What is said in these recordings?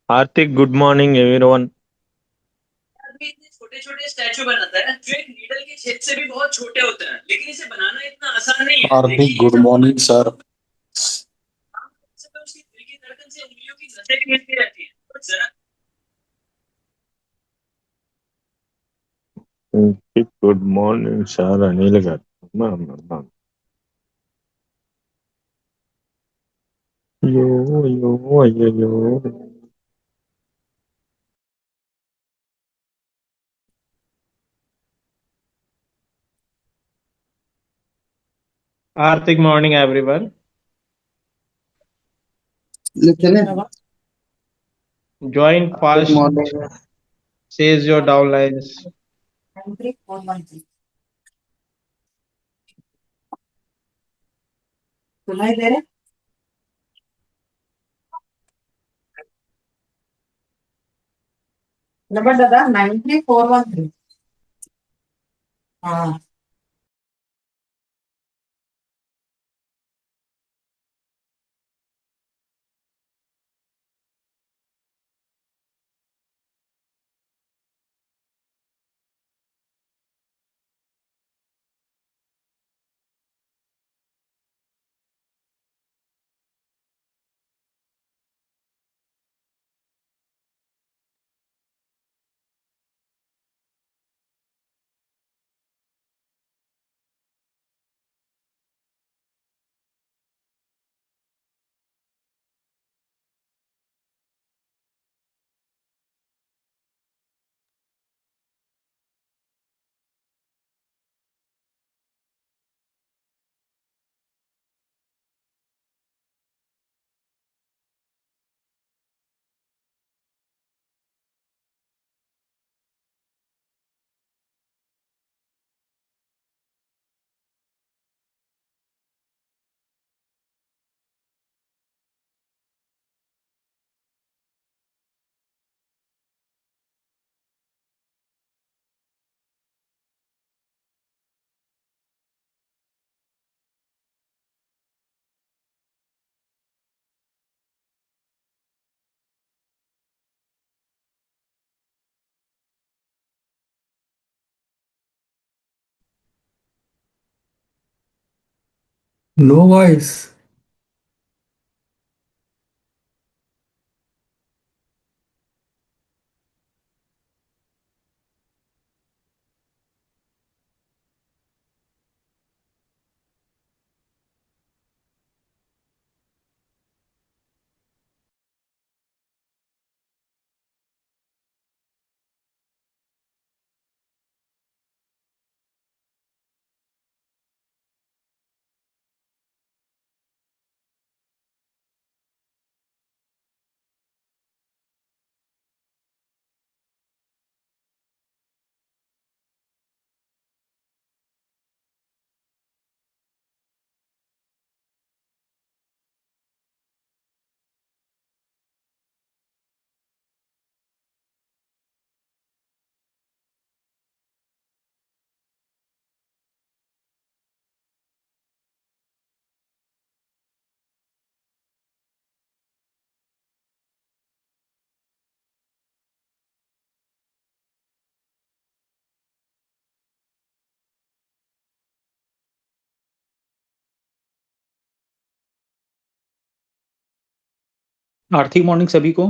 आर्थिक good morning everyone. आदमी इतने छोटे छोटे स्टैचू बनाता है जो एक नीडल के छेद से भी बहुत छोटे होते हैं, लेकिन इसे बनाना इतना आसान नहीं है। हार्दिक देखिए गुड मॉर्निंग सर। उसकी दिल की धड़कन से उंगलियों की नसें भी हिलती रहती है। तो जरा गुड मॉर्निंग सर अनिल गाరు यो यो अయ్యయ్యో Arthik morning, everyone. लिखे ने Join Hardik fast, morning. says your downlines. सुनाई दे रहे? नंबर दादा 93413। हाँ। No voice. आर्थिक मॉर्निंग सभी को।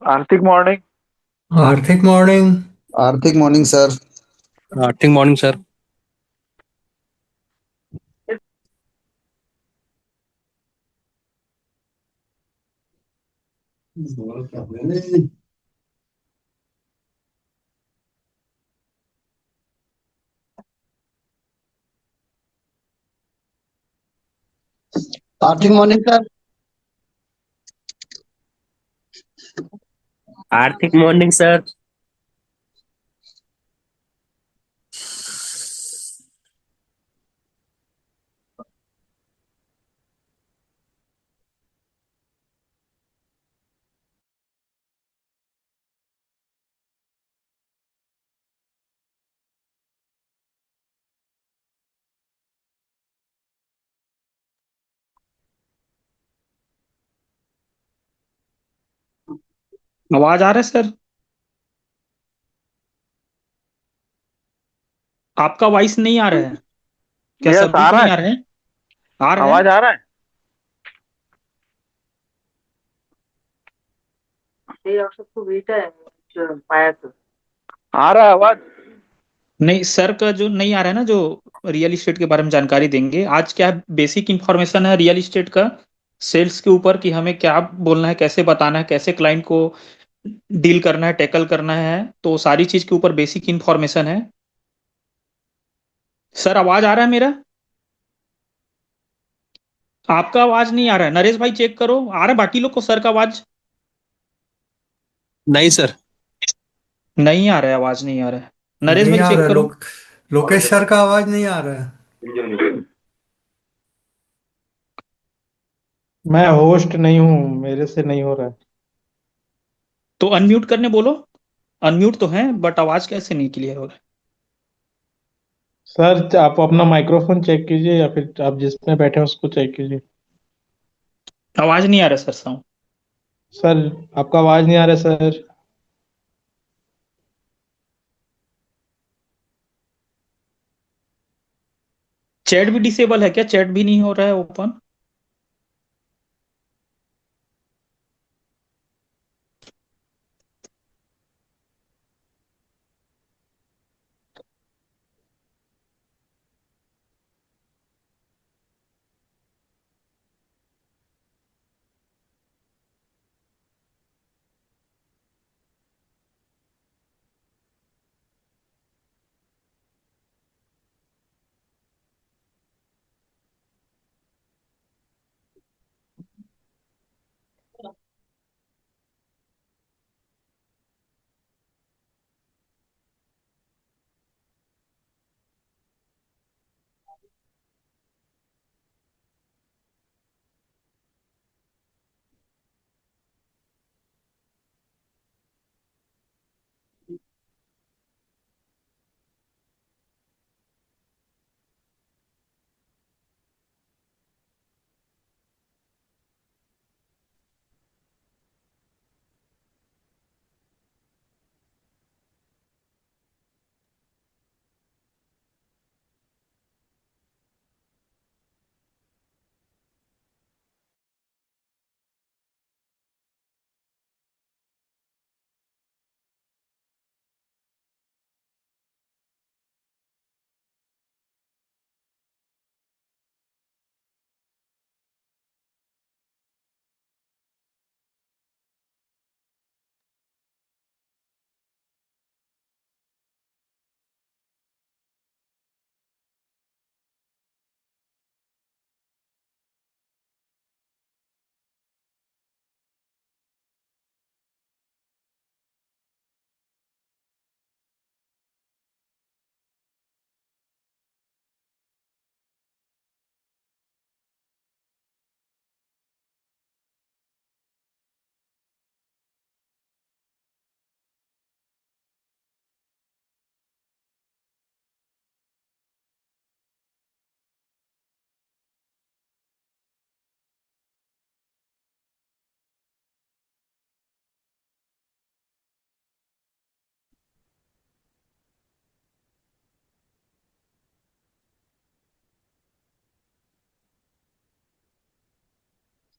आर्थिक मॉर्निंग। हार्दिक मॉर्निंग। हार्दिक मॉर्निंग सर। आर्थिक मॉर्निंग सर। हार्दिक मॉर्निंग सर। आर्थिक मॉर्निंग सर। आवाज आ रहा है सर? आपका वॉइस नहीं आ रहा है क्या? यस सभी आ को रहा नहीं है। आ रहा है? आ रहा है। आवाज आ रहा है। आ रहा है आवाज। नहीं सर का जो नहीं आ रहा है ना, जो रियल इस्टेट के बारे में जानकारी देंगे आज, क्या बेसिक इंफॉर्मेशन है रियल इस्टेट का, सेल्स के ऊपर, कि हमें क्या बोलना है, कैसे बताना है, कैसे क्लाइंट को डील करना है, टैकल करना है, तो सारी चीज के ऊपर बेसिक इंफॉर्मेशन है। सर आवाज आ रहा है मेरा? आपका आवाज नहीं आ रहा है, नरेश भाई चेक करो, आ रहा है बाकी लोग को सर का आवाज? नहीं सर। नहीं आ रहा है, आवाज नहीं आ रहा है। नरेश नहीं भाई आ रहा चेक है। करो। लोकेश सर का आवाज नहीं आ रहा है। मैं होस्ट नहीं हूँ, मेरे से नहीं हो रहा है। तो अनम्यूट करने बोलो। अनम्यूट तो है बट आवाज कैसे नहीं क्लियर हो रहा सर आप अपना माइक्रोफोन चेक कीजिए या फिर आप जिसमें बैठे हैं उसको चेक कीजिए। है? आवाज नहीं आ रहा सर, साउंड। सर आपका आवाज नहीं आ रहा सर। चैट भी डिसेबल है क्या? चैट भी नहीं हो रहा है open?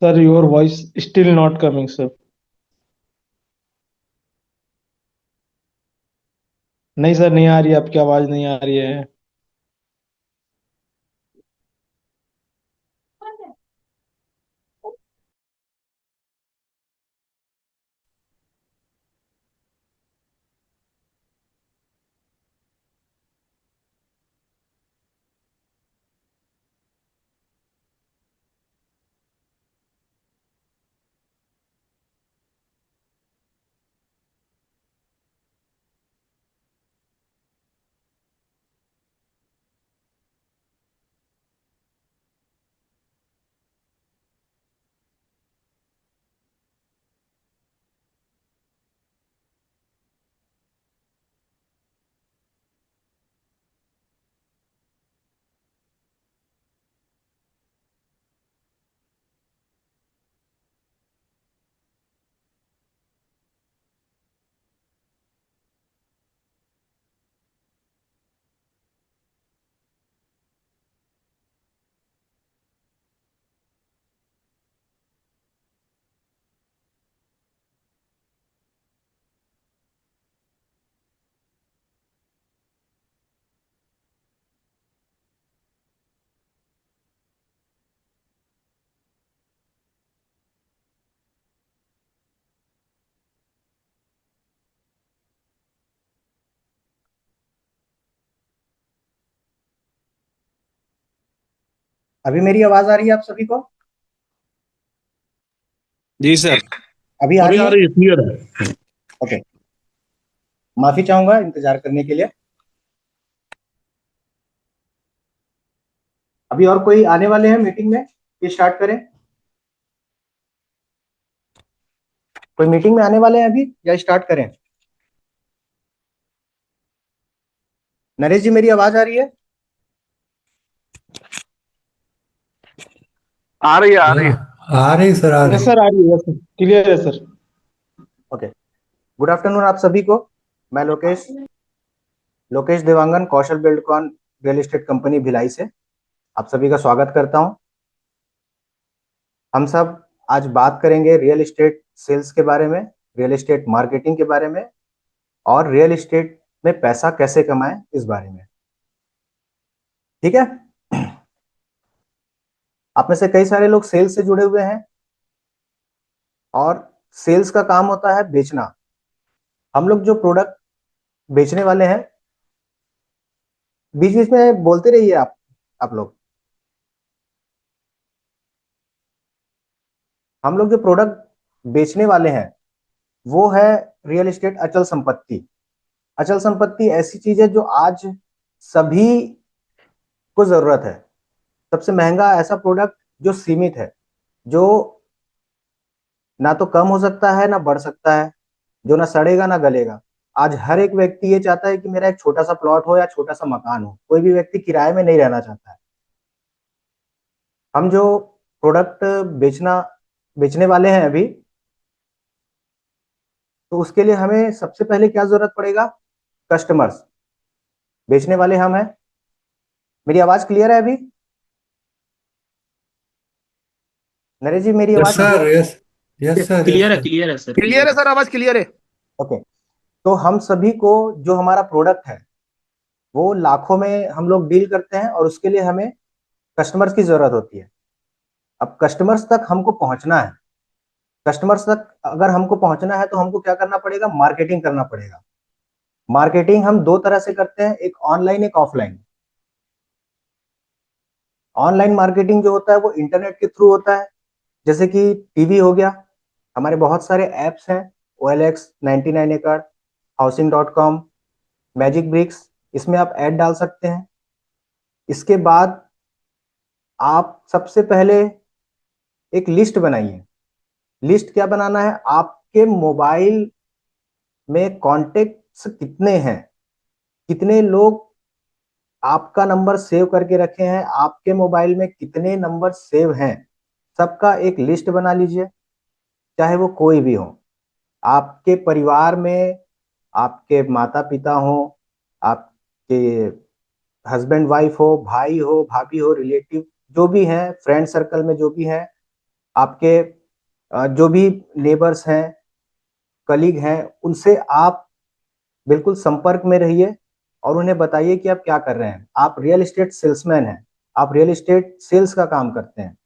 Sir your voice still not coming sir. नहीं सर, नहीं आ रही है, आपकी आवाज नहीं आ रही है। अभी मेरी आवाज आ रही है आप सभी को? जी सर। अभी आ अभी रही आ है? रही है, क्लियर है। ओके, माफी चाहूंगा इंतजार करने के लिए। अभी और कोई आने वाले हैं मीटिंग में कि स्टार्ट करें? कोई मीटिंग में आने वाले हैं अभी या स्टार्ट करें? नरेश जी, मेरी आवाज आ रही है? आ रही है आ रही है। आ रही सर, आ यस रही। सर, आ रही है, यस क्लियर है सर। ओके, गुड आफ्टरनून आप सभी को। मैं Lokesh Lokesh Dewangan, Kaushal Buildcon real estate company Bhilai से आप सभी का स्वागत करता हूं। हम सब आज बात करेंगे रियल एस्टेट सेल्स के बारे में, रियल एस्टेट मार्केटिंग के बारे में, और रियल एस्टेट में पैसा कैसे कमाएं इस बारे में। ठीक है? आप में से कई सारे लोग सेल्स से जुड़े हुए हैं और सेल्स का काम होता है बेचना। हम लोग जो प्रोडक्ट बेचने वाले हैं, बीच बीच में बोलते रहिए आप लोग। हम लोग जो प्रोडक्ट बेचने वाले हैं वो है रियल एस्टेट अचल संपत्ति। अचल संपत्ति ऐसी चीज है जो आज सभी को जरूरत है। सबसे महंगा ऐसा प्रोडक्ट जो सीमित है, जो ना तो कम हो सकता है ना बढ़ सकता है, जो ना सड़ेगा ना गलेगा। आज हर एक व्यक्ति ये चाहता है कि मेरा एक छोटा सा प्लॉट हो या छोटा सा मकान हो। कोई भी व्यक्ति किराए में नहीं रहना चाहता है। हम जो प्रोडक्ट बेचने वाले हैं अभी, तो उसके लिए हमें सबसे पहले क्या जरूरत पड़ेगा? कस्टमर्स। बेचने वाले हम हैं। मेरी आवाज क्लियर है अभी? नरेश जी, मेरी यस आवाज sir, clear? Yes. Yes sir, yes sir. Clear है सर, क्लियर है सर, आवाज क्लियर है। ओके, तो हम सभी को जो हमारा प्रोडक्ट है वो लाखों में हम लोग डील करते हैं और उसके लिए हमें कस्टमर्स की जरूरत होती है। अब कस्टमर्स तक हमको पहुंचना है। कस्टमर्स तक अगर हमको पहुंचना है तो हमको क्या करना पड़ेगा? मार्केटिंग करना पड़ेगा। मार्केटिंग हम दो तरह से करते हैं, एक ऑनलाइन एक ऑफलाइन। ऑनलाइन मार्केटिंग जो होता है वो इंटरनेट के थ्रू होता है, जैसे कि टीवी हो गया, हमारे बहुत सारे एप्स हैं, OLX, 99 एकड़, हाउसिंग.com, मैजिक ब्रिक्स, इसमें आप ऐड डाल सकते हैं। इसके बाद आप सबसे पहले एक लिस्ट बनाइए। लिस्ट क्या बनाना है? आपके मोबाइल में कॉन्टेक्ट्स कितने हैं, कितने लोग आपका नंबर सेव करके रखे हैं, आपके मोबाइल में कितने नंबर सेव हैं, सबका एक लिस्ट बना लीजिए। चाहे वो कोई भी हो, आपके परिवार में आपके माता पिता हो, आपके हस्बैंड वाइफ हो, भाई हो, भाभी हो, रिलेटिव जो भी हैं, फ्रेंड सर्कल में जो भी हैं, आपके जो भी नेबर्स हैं, कलीग हैं, उनसे आप बिल्कुल संपर्क में रहिए और उन्हें बताइए कि आप क्या कर रहे हैं। आप रियल एस्टेट सेल्समैन हैं, आप रियल एस्टेट सेल्स का काम करते हैं।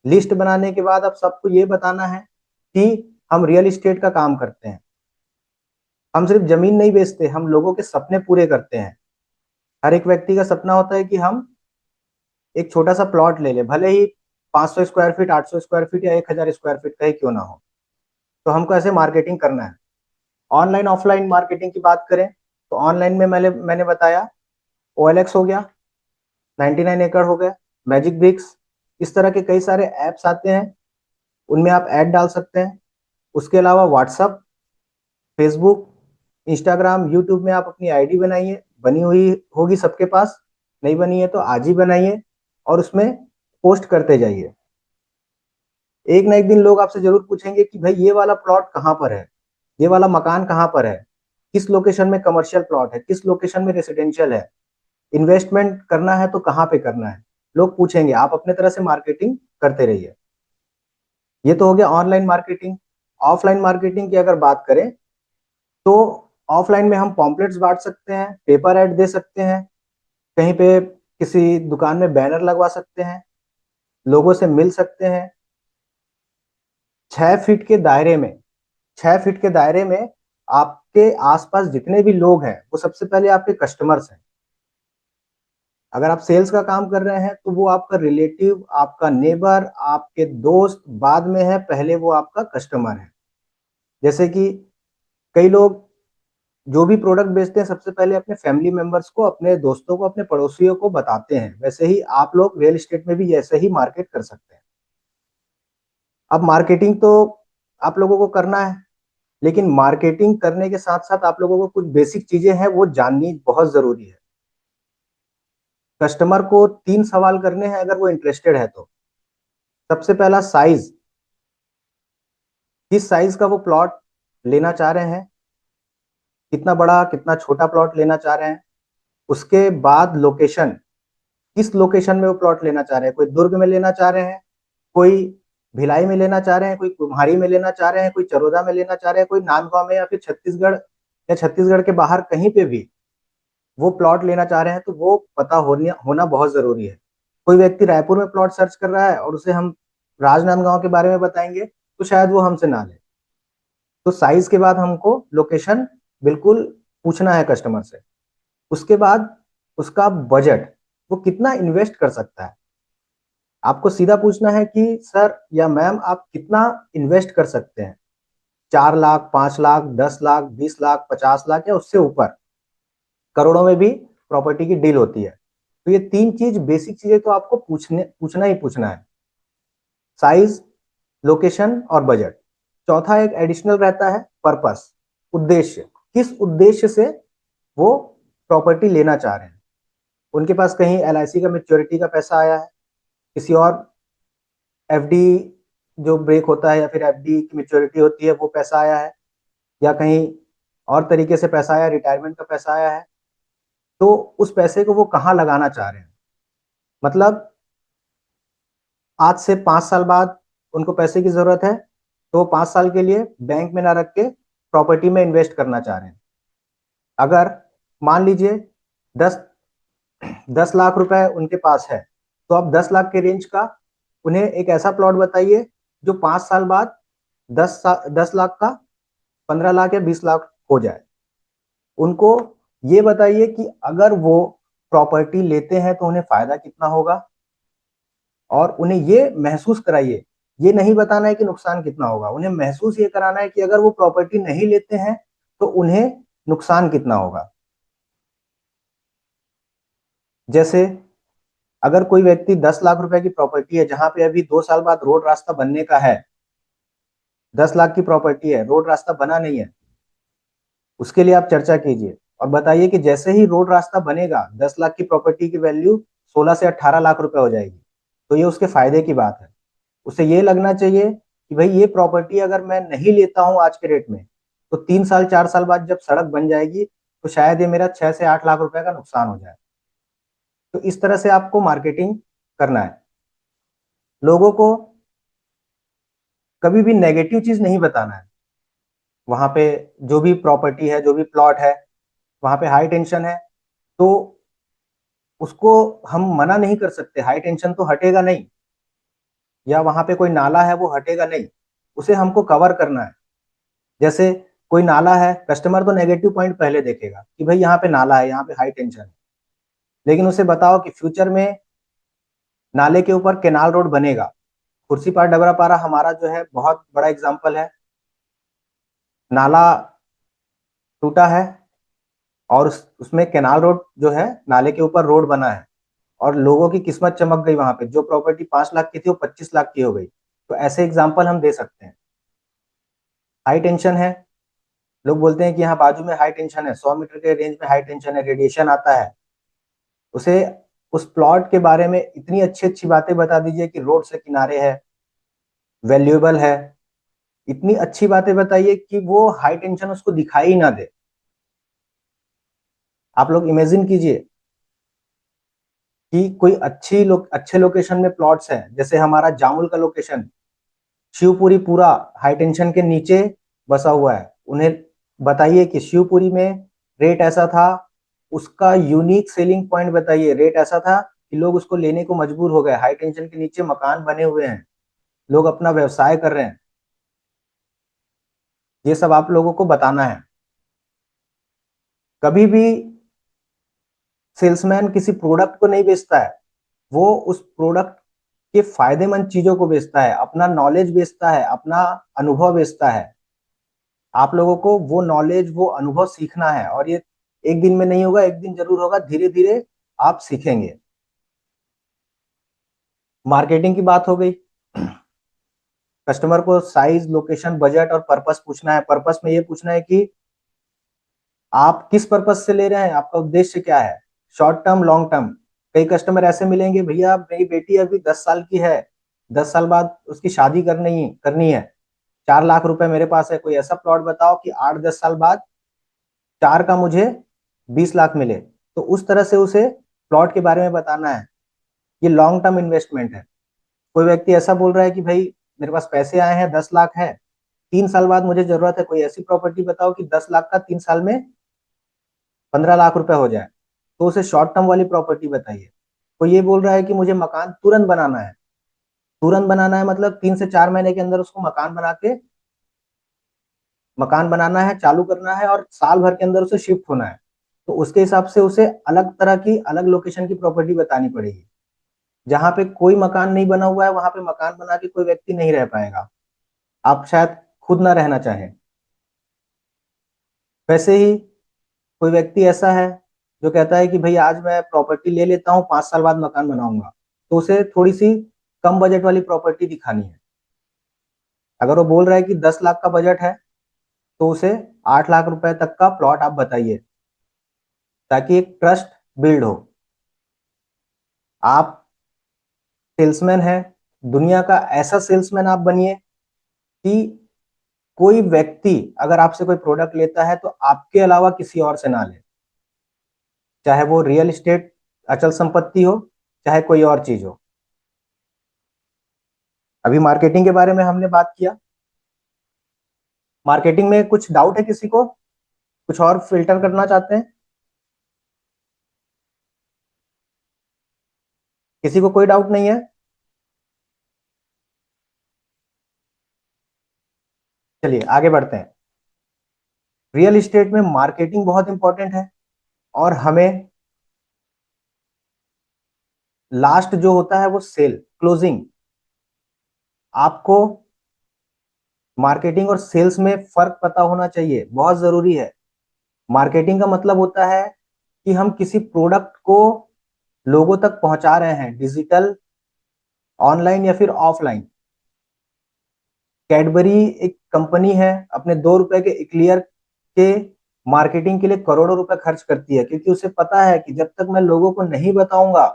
लिस्ट बनाने के बाद आप सबको ये बताना है कि हम रियल एस्टेट का काम करते हैं। हम सिर्फ जमीन नहीं बेचते, हम लोगों के सपने पूरे करते हैं। हर एक व्यक्ति का सपना होता है कि हम एक छोटा सा प्लॉट ले लें, भले ही 500 स्क्वायर फीट, 800 स्क्वायर फीट या 1000 स्क्वायर फीट का ही क्यों ना हो। तो हमको ऐसे मार्केटिंग करना है। ऑनलाइन ऑफलाइन मार्केटिंग की बात करें तो ऑनलाइन में मैंने बताया, OLX हो गया, 99 एकड़ हो गया, मैजिक ब्रिक्स, इस तरह के कई सारे ऐप्स आते हैं, उनमें आप ऐड डाल सकते हैं। उसके अलावा व्हाट्सअप, फेसबुक, इंस्टाग्राम, यूट्यूब में आप अपनी आईडी बनाइए। बनी हुई होगी सबके पास, नहीं बनी है तो आज ही बनाइए और उसमें पोस्ट करते जाइए। एक ना एक दिन लोग आपसे जरूर पूछेंगे कि भाई ये वाला प्लॉट कहाँ पर है, ये वाला मकान कहाँ पर है, किस लोकेशन में कमर्शियल प्लॉट है, किस लोकेशन में रेसिडेंशियल है, इन्वेस्टमेंट करना है तो कहाँ पे करना है, लोग पूछेंगे। आप अपने तरह से मार्केटिंग करते रहिए। ये तो हो गया ऑनलाइन मार्केटिंग। ऑफलाइन मार्केटिंग की अगर बात करें तो ऑफलाइन में हम पॉम्पलेट्स बांट सकते हैं, पेपर ऐड दे सकते हैं, कहीं पे किसी दुकान में बैनर लगवा सकते हैं, लोगों से मिल सकते हैं। 6 फीट के दायरे में 6 फीट के दायरे में आपके आसपास जितने भी लोग हैं वो सबसे पहले आपके कस्टमर्स हैं। अगर आप सेल्स का काम कर रहे हैं तो वो आपका रिलेटिव, आपका नेबर, आपके दोस्त बाद में है, पहले वो आपका कस्टमर है। जैसे कि कई लोग जो भी प्रोडक्ट बेचते हैं सबसे पहले अपने फैमिली मेंबर्स को, अपने दोस्तों को, अपने पड़ोसियों को बताते हैं, वैसे ही आप लोग रियल एस्टेट में भी ऐसे ही मार्केट कर सकते हैं। अब मार्केटिंग तो आप लोगों को करना है, लेकिन मार्केटिंग करने के साथ साथ आप लोगों को कुछ बेसिक चीजें हैं वो जाननी बहुत जरूरी है। कस्टमर को 3 सवाल करने हैं अगर वो इंटरेस्टेड है तो। सबसे पहला साइज, किस साइज का वो प्लॉट लेना चाह रहे हैं, कितना बड़ा कितना छोटा प्लॉट लेना चाह रहे हैं। उसके बाद लोकेशन, किस लोकेशन में वो प्लॉट लेना चाह रहे हैं, कोई दुर्ग में लेना चाह रहे हैं, कोई भिलाई में लेना चाह रहे हैं, कोई कुम्हारी में लेना चाह रहे हैं, कोई चरोदा में लेना चाह रहे हैं, कोई नांदगांव में, या फिर छत्तीसगढ़ या छत्तीसगढ़ के बाहर कहीं पे भी वो प्लॉट लेना चाह रहे हैं, तो वो पता होना बहुत जरूरी है। कोई व्यक्ति रायपुर में प्लॉट सर्च कर रहा है और उसे हम राजनांदगांव के बारे में बताएंगे तो शायद वो हमसे ना ले। तो साइज के बाद हमको लोकेशन बिल्कुल पूछना है कस्टमर से। उसके बाद उसका बजट, वो कितना इन्वेस्ट कर सकता है। आपको सीधा पूछना है कि सर या मैम आप कितना इन्वेस्ट कर सकते हैं, 4 लाख, 5 लाख, 10 लाख, 20 लाख, 50 लाख या उससे ऊपर। करोड़ों में भी प्रॉपर्टी की डील होती है। तो ये 3 चीज, बेसिक चीजें तो आपको पूछना ही पूछना है, साइज, लोकेशन और बजट। चौथा एक एडिशनल रहता है पर्पस, उद्देश्य, किस उद्देश्य से वो प्रॉपर्टी लेना चाह रहे हैं। उनके पास कहीं LIC का मैच्योरिटी का पैसा आया है, किसी और FD जो ब्रेक होता है या फिर FD की मैच्योरिटी होती है वो पैसा आया है, या कहीं और तरीके से पैसा आया, रिटायरमेंट का पैसा आया है। तो उस पैसे को वो कहाँ लगाना चाह रहे हैं। मतलब आज से 5 साल बाद उनको पैसे की जरूरत है, तो 5 साल के लिए बैंक में ना रख के प्रॉपर्टी में इन्वेस्ट करना चाह रहे हैं। अगर मान लीजिए 10 लाख रुपए उनके पास है, तो आप 10 लाख के रेंज का उन्हें एक ऐसा प्लॉट बताइए जो 5 साल बाद 10 लाख का 15 लाख या 20 लाख हो जाए। उनको ये बताइए कि अगर वो प्रॉपर्टी लेते हैं तो उन्हें फायदा कितना होगा, और उन्हें ये महसूस कराइए। ये नहीं बताना है कि नुकसान कितना होगा, उन्हें महसूस ये कराना है कि अगर वो प्रॉपर्टी नहीं लेते हैं तो उन्हें नुकसान कितना होगा। जैसे अगर कोई व्यक्ति 10 लाख रुपए की प्रॉपर्टी है जहां पे अभी 2 साल बाद रोड रास्ता बनने का है, 10 लाख की प्रॉपर्टी है, रोड रास्ता बना नहीं है, उसके लिए आप चर्चा कीजिए और बताइए कि जैसे ही रोड रास्ता बनेगा 10 लाख की प्रॉपर्टी की वैल्यू 16 से 18 लाख रुपए हो जाएगी। तो ये उसके फायदे की बात है। उसे ये लगना चाहिए कि भाई ये प्रॉपर्टी अगर मैं नहीं लेता हूं आज के रेट में, तो 3 साल 4 साल बाद जब सड़क बन जाएगी तो शायद ये मेरा 6 से 8 लाख रुपए का नुकसान हो जाए। तो इस तरह से आपको मार्केटिंग करना है। लोगों को कभी भी नेगेटिव चीज नहीं बताना है। वहां पे जो भी प्रॉपर्टी है, जो भी प्लॉट है, वहां पे हाई टेंशन है, तो उसको हम मना नहीं कर सकते, हाई टेंशन तो हटेगा नहीं, या वहां पे कोई नाला है वो हटेगा नहीं, उसे हमको कवर करना है। जैसे कोई नाला है, कस्टमर तो नेगेटिव पॉइंट पहले देखेगा कि भाई यहाँ पे नाला है, यहाँ पे हाई टेंशन है, लेकिन उसे बताओ कि फ्यूचर में नाले के ऊपर केनाल रोड बनेगा। खुर्सीपार डबरापारा हमारा जो है बहुत बड़ा एग्जाम्पल है। नाला टूटा है और उसमें केनाल रोड जो है, नाले के ऊपर रोड बना है, और लोगों की किस्मत चमक गई। वहां पे जो प्रॉपर्टी 5 लाख की थी वो 25 लाख की हो गई। तो ऐसे एग्जाम्पल हम दे सकते हैं। हाई टेंशन है, लोग बोलते हैं कि यहाँ बाजू में हाई टेंशन है, 100 मीटर के रेंज में हाई टेंशन है, रेडिएशन आता है। उसे उस प्लॉट के बारे में इतनी अच्छी अच्छी बातें बता दीजिए कि रोड से किनारे है, वैल्यूएबल है, इतनी अच्छी बातें बताइए कि वो हाई टेंशन उसको दिखाई ही ना दे। आप लोग इमेजिन कीजिए कि कोई अच्छे लोकेशन में प्लॉट्स हैं, जैसे हमारा जामुल का लोकेशन, शिवपुरी पूरा हाई टेंशन के नीचे बसा हुआ है। उन्हें बताइए कि शिवपुरी में रेट ऐसा था, उसका यूनिक सेलिंग पॉइंट बताइए, रेट ऐसा था कि लोग उसको लेने को मजबूर हो गए। हाई टेंशन के नीचे मकान बने हुए हैं, लोग अपना व्यवसाय कर रहे हैं। ये सब आप लोगों को बताना है। कभी भी सेल्समैन किसी प्रोडक्ट को नहीं बेचता है, वो उस प्रोडक्ट के फायदेमंद चीजों को बेचता है, अपना नॉलेज बेचता है, अपना अनुभव बेचता है। आप लोगों को वो नॉलेज, वो अनुभव सीखना है, और ये एक दिन में नहीं होगा, एक दिन जरूर होगा, धीरे धीरे आप सीखेंगे। मार्केटिंग की बात हो गई। कस्टमर को साइज, लोकेशन, बजट और पर्पस पूछना है। पर्पस में ये पूछना है कि आप किस पर्पस से ले रहे हैं, आपका उद्देश्य क्या है, शॉर्ट टर्म, लॉन्ग टर्म। कई कस्टमर ऐसे मिलेंगे, भैया मेरी बेटी अभी 10 साल की है, 10 साल बाद उसकी शादी करनी है, 4 लाख रुपए मेरे पास है, कोई ऐसा प्लॉट बताओ कि 8-10 साल बाद 4 का मुझे 20 लाख मिले। तो उस तरह से उसे प्लॉट के बारे में बताना है। ये लॉन्ग टर्म इन्वेस्टमेंट है। कोई व्यक्ति ऐसा बोल रहा है कि भाई मेरे पास पैसे आए हैं, 10 लाख है, 3 साल बाद मुझे जरूरत है, कोई ऐसी प्रॉपर्टी बताओ कि 10 लाख का 3 साल में 15 लाख रुपए हो जाए, तो उसे शॉर्ट टर्म वाली प्रॉपर्टी बताइए। कोई ये बोल रहा है कि मुझे मकान तुरंत बनाना है, तुरंत बनाना है मतलब 3 से 4 महीने के अंदर उसको मकान बनाना है, चालू करना है, और साल भर के अंदर उसे शिफ्ट होना है, तो उसके हिसाब से उसे अलग तरह की, अलग लोकेशन की प्रॉपर्टी बतानी पड़ेगी। जहां पे कोई मकान नहीं बना हुआ है, वहां पे मकान बना के कोई व्यक्ति नहीं रह पाएगा, आप शायद खुद ना रहना चाहें। वैसे ही कोई व्यक्ति ऐसा है जो कहता है कि भाई आज मैं प्रॉपर्टी ले लेता हूँ, 5 साल बाद मकान बनाऊंगा, तो उसे थोड़ी सी कम बजट वाली प्रॉपर्टी दिखानी है। अगर वो बोल रहा है कि 10 लाख का बजट है, तो उसे 8 लाख रुपए तक का प्लॉट आप बताइए, ताकि एक ट्रस्ट बिल्ड हो। आप सेल्समैन है, दुनिया का ऐसा सेल्समैन आप बनिए कि कोई व्यक्ति अगर आपसे कोई प्रोडक्ट लेता है तो आपके अलावा किसी और से ना ले, चाहे वो रियल एस्टेट, अचल संपत्ति हो, चाहे कोई और चीज हो। अभी मार्केटिंग के बारे में हमने बात किया। मार्केटिंग में कुछ डाउट है किसी को, कुछ और फिल्टर करना चाहते हैं? किसी को कोई डाउट नहीं है? चलिए आगे बढ़ते हैं। रियल एस्टेट में मार्केटिंग बहुत इंपॉर्टेंट है, और हमें लास्ट जो होता है वो सेल, क्लोजिंग। आपको मार्केटिंग और सेल्स में फर्क पता होना चाहिए, बहुत जरूरी है। मार्केटिंग का मतलब होता है कि हम किसी प्रोडक्ट को लोगों तक पहुंचा रहे हैं, डिजिटल, ऑनलाइन या फिर ऑफलाइन। कैडबरी एक कंपनी है, अपने 2 रुपए के इक्लियर के मार्केटिंग के लिए करोड़ों रुपए खर्च करती है, क्योंकि उसे पता है कि जब तक मैं लोगों को नहीं बताऊंगा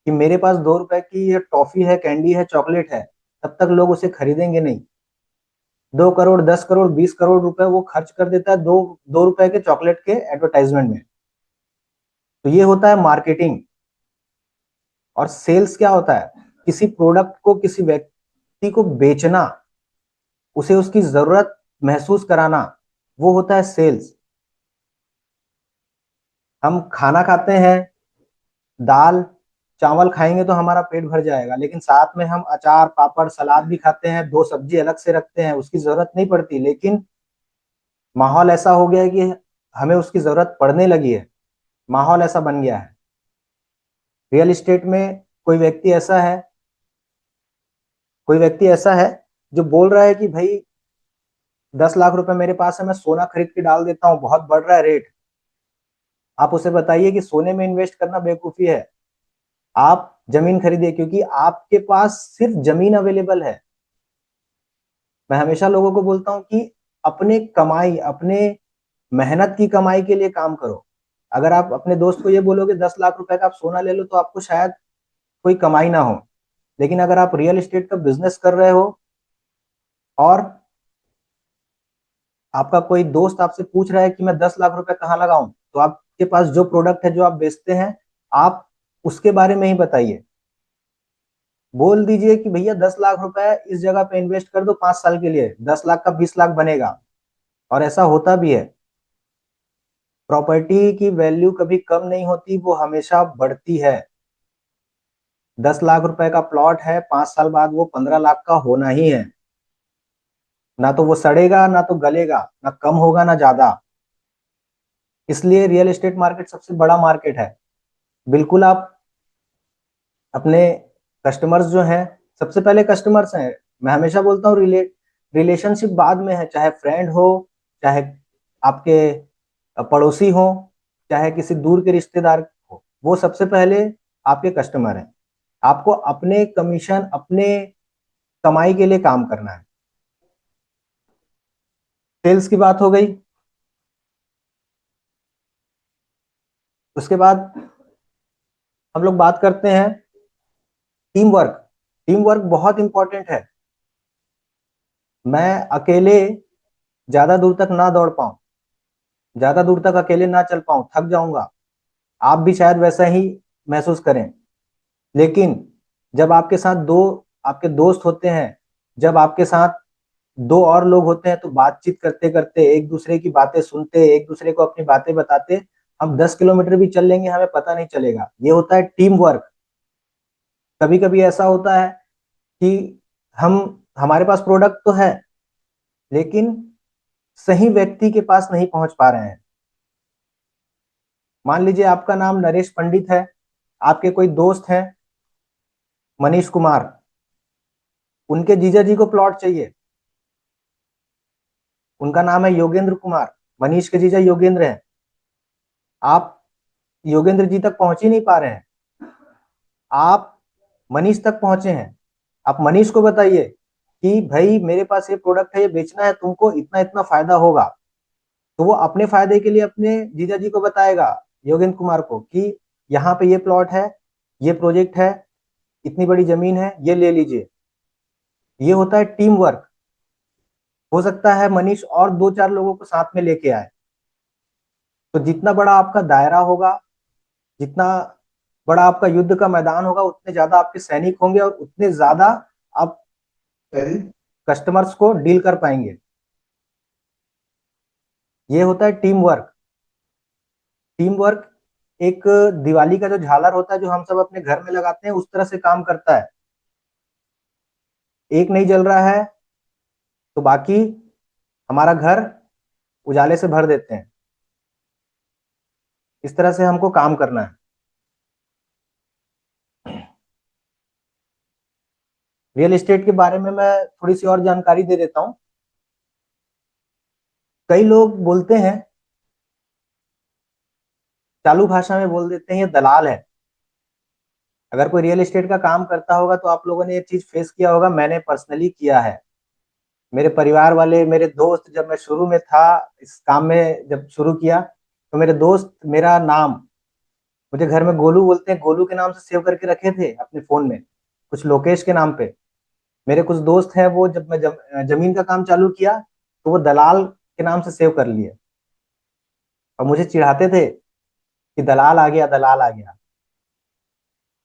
कि मेरे पास 2 रुपए की ये टॉफी है, कैंडी है, चॉकलेट है, तब तक लोग उसे खरीदेंगे नहीं। 2 करोड़, 10 करोड़, 20 करोड़ रुपए वो खर्च कर देता है दो रुपए के चॉकलेट के एडवर्टाइजमेंट में। तो ये होता है मार्केटिंग। और सेल्स क्या होता है? किसी प्रोडक्ट को किसी व्यक्ति को बेचना, उसे उसकी जरूरत महसूस कराना, वो होता है सेल्स। हम खाना खाते हैं, दाल चावल खाएंगे तो हमारा पेट भर जाएगा, लेकिन साथ में हम अचार, पापड़, सलाद भी खाते हैं, 2 सब्जी अलग से रखते हैं, उसकी जरूरत नहीं पड़ती, लेकिन माहौल ऐसा हो गया है कि हमें उसकी जरूरत पड़ने लगी है, माहौल ऐसा बन गया है। रियल एस्टेट में कोई व्यक्ति ऐसा है जो बोल रहा है कि भाई 10 लाख रुपए मेरे पास है, मैं सोना खरीद के डाल देता हूँ, बहुत बढ़ रहा है रेट। आप उसे बताइए कि सोने में इन्वेस्ट करना बेवकूफी है, आप जमीन खरीदिए, क्योंकि आपके पास सिर्फ जमीन अवेलेबल है। मैं हमेशा लोगों को बोलता हूं कि अपने कमाई, अपने मेहनत की कमाई के लिए काम करो। अगर आप अपने दोस्त को ये बोलोगे 10 लाख रुपए का आप सोना ले लो, तो आपको शायद कोई कमाई ना हो। लेकिन अगर आप रियल एस्टेट का बिजनेस कर रहे हो और आपका कोई दोस्त आपसे पूछ रहा है कि मैं 10 लाख रुपए कहाँ लगाऊं, तो आपके पास जो प्रोडक्ट है, जो आप बेचते हैं, आप उसके बारे में ही बताइए। बोल दीजिए कि भैया 10 लाख रुपए इस जगह पे इन्वेस्ट कर दो 5 साल के लिए, 10 लाख का 20 लाख बनेगा। और ऐसा होता भी है। प्रॉपर्टी की वैल्यू कभी कम नहीं होती, वो हमेशा बढ़ती है। 10 लाख रुपए का प्लॉट है, 5 साल बाद वो 15 लाख का होना ही है। ना तो वो सड़ेगा, ना तो गलेगा, ना कम होगा, ना ज्यादा। इसलिए रियल एस्टेट मार्केट सबसे बड़ा मार्केट है। बिल्कुल आप अपने कस्टमर्स जो हैं, सबसे पहले कस्टमर्स हैं। मैं हमेशा बोलता हूँ रिलेशनशिप बाद में है, चाहे फ्रेंड हो, चाहे आपके पड़ोसी हो, चाहे किसी दूर के रिश्तेदार हो, वो सबसे पहले आपके कस्टमर हैं। आपको अपने कमीशन, अपने कमाई के लिए काम करना है। सेल्स की बात हो गई। उसके बाद हम लोग बात करते हैं टीम वर्क। टीम वर्क बहुत इंपॉर्टेंट है। मैं अकेले ज्यादा दूर तक ना दौड़ पाऊं, ज्यादा दूर तक अकेले ना चल पाऊं, थक जाऊंगा। आप भी शायद वैसा ही महसूस करें। लेकिन जब आपके साथ दो आपके दोस्त होते हैं, जब आपके साथ दो और लोग होते हैं, तो बातचीत करते करते, एक दूसरे की बातें सुनते, एक दूसरे को अपनी बातें बताते, हम 10 किलोमीटर भी चल लेंगे, हमें पता नहीं चलेगा। ये होता है टीम वर्क। कभी कभी ऐसा होता है कि हम हमारे पास प्रोडक्ट तो है, लेकिन सही व्यक्ति के पास नहीं पहुंच पा रहे हैं। मान लीजिए आपका नाम नरेश पंडित है, आपके कोई दोस्त हैं मनीष कुमार, उनके जीजा जी को प्लॉट चाहिए। उनका नाम है योगेंद्र कुमार, मनीष के जीजा योगेंद्र हैं। आप योगेंद्र जी तक पहुंच ही नहीं पा रहे हैं, आप मनीष तक पहुंचे हैं। आप मनीष को बताइए कि भाई मेरे पास ये प्रोडक्ट है, ये बेचना है तुमको, इतना इतना फायदा होगा। तो वो अपने फायदे के लिए अपने जीजा जी को बताएगा, योगेंद्र कुमार को, कि यहाँ पे ये प्लॉट है, ये प्रोजेक्ट है, इतनी बड़ी जमीन है, ये ले लीजिए। ये होता है टीम वर्क। हो सकता है मनीष और दो चार लोगों को साथ में लेके आए। तो जितना बड़ा आपका दायरा होगा, जितना बड़ा आपका युद्ध का मैदान होगा, उतने ज्यादा आपके सैनिक होंगे और उतने ज्यादा आप कस्टमर्स को डील कर पाएंगे। ये होता है टीम वर्क। टीम वर्क एक दिवाली का जो झालर होता है, जो हम सब अपने घर में लगाते हैं, उस तरह से काम करता है। एक नहीं जल रहा है तो बाकी हमारा घर उजाले से भर देते हैं। इस तरह से हमको काम करना है। रियल एस्टेट के बारे में मैं थोड़ी सी और जानकारी दे देता हूं। कई लोग बोलते हैं, चालू भाषा में बोल देते हैं ये दलाल है। अगर कोई रियल एस्टेट का काम करता होगा तो आप लोगों ने ये चीज फेस किया होगा, मैंने पर्सनली किया है। मेरे परिवार वाले, मेरे दोस्त, जब मैं शुरू में था इस काम में, जब शुरू किया, तो मेरे दोस्त मेरा नाम, मुझे घर में गोलू बोलते हैं, गोलू के नाम से सेव करके रखे थे अपने फोन में, कुछ लोकेश के नाम पे। मेरे कुछ दोस्त हैं, वो जब मैं जमीन का काम चालू किया तो वो दलाल के नाम से सेव कर लिए, और मुझे चिढ़ाते थे कि दलाल आ गया, दलाल आ गया।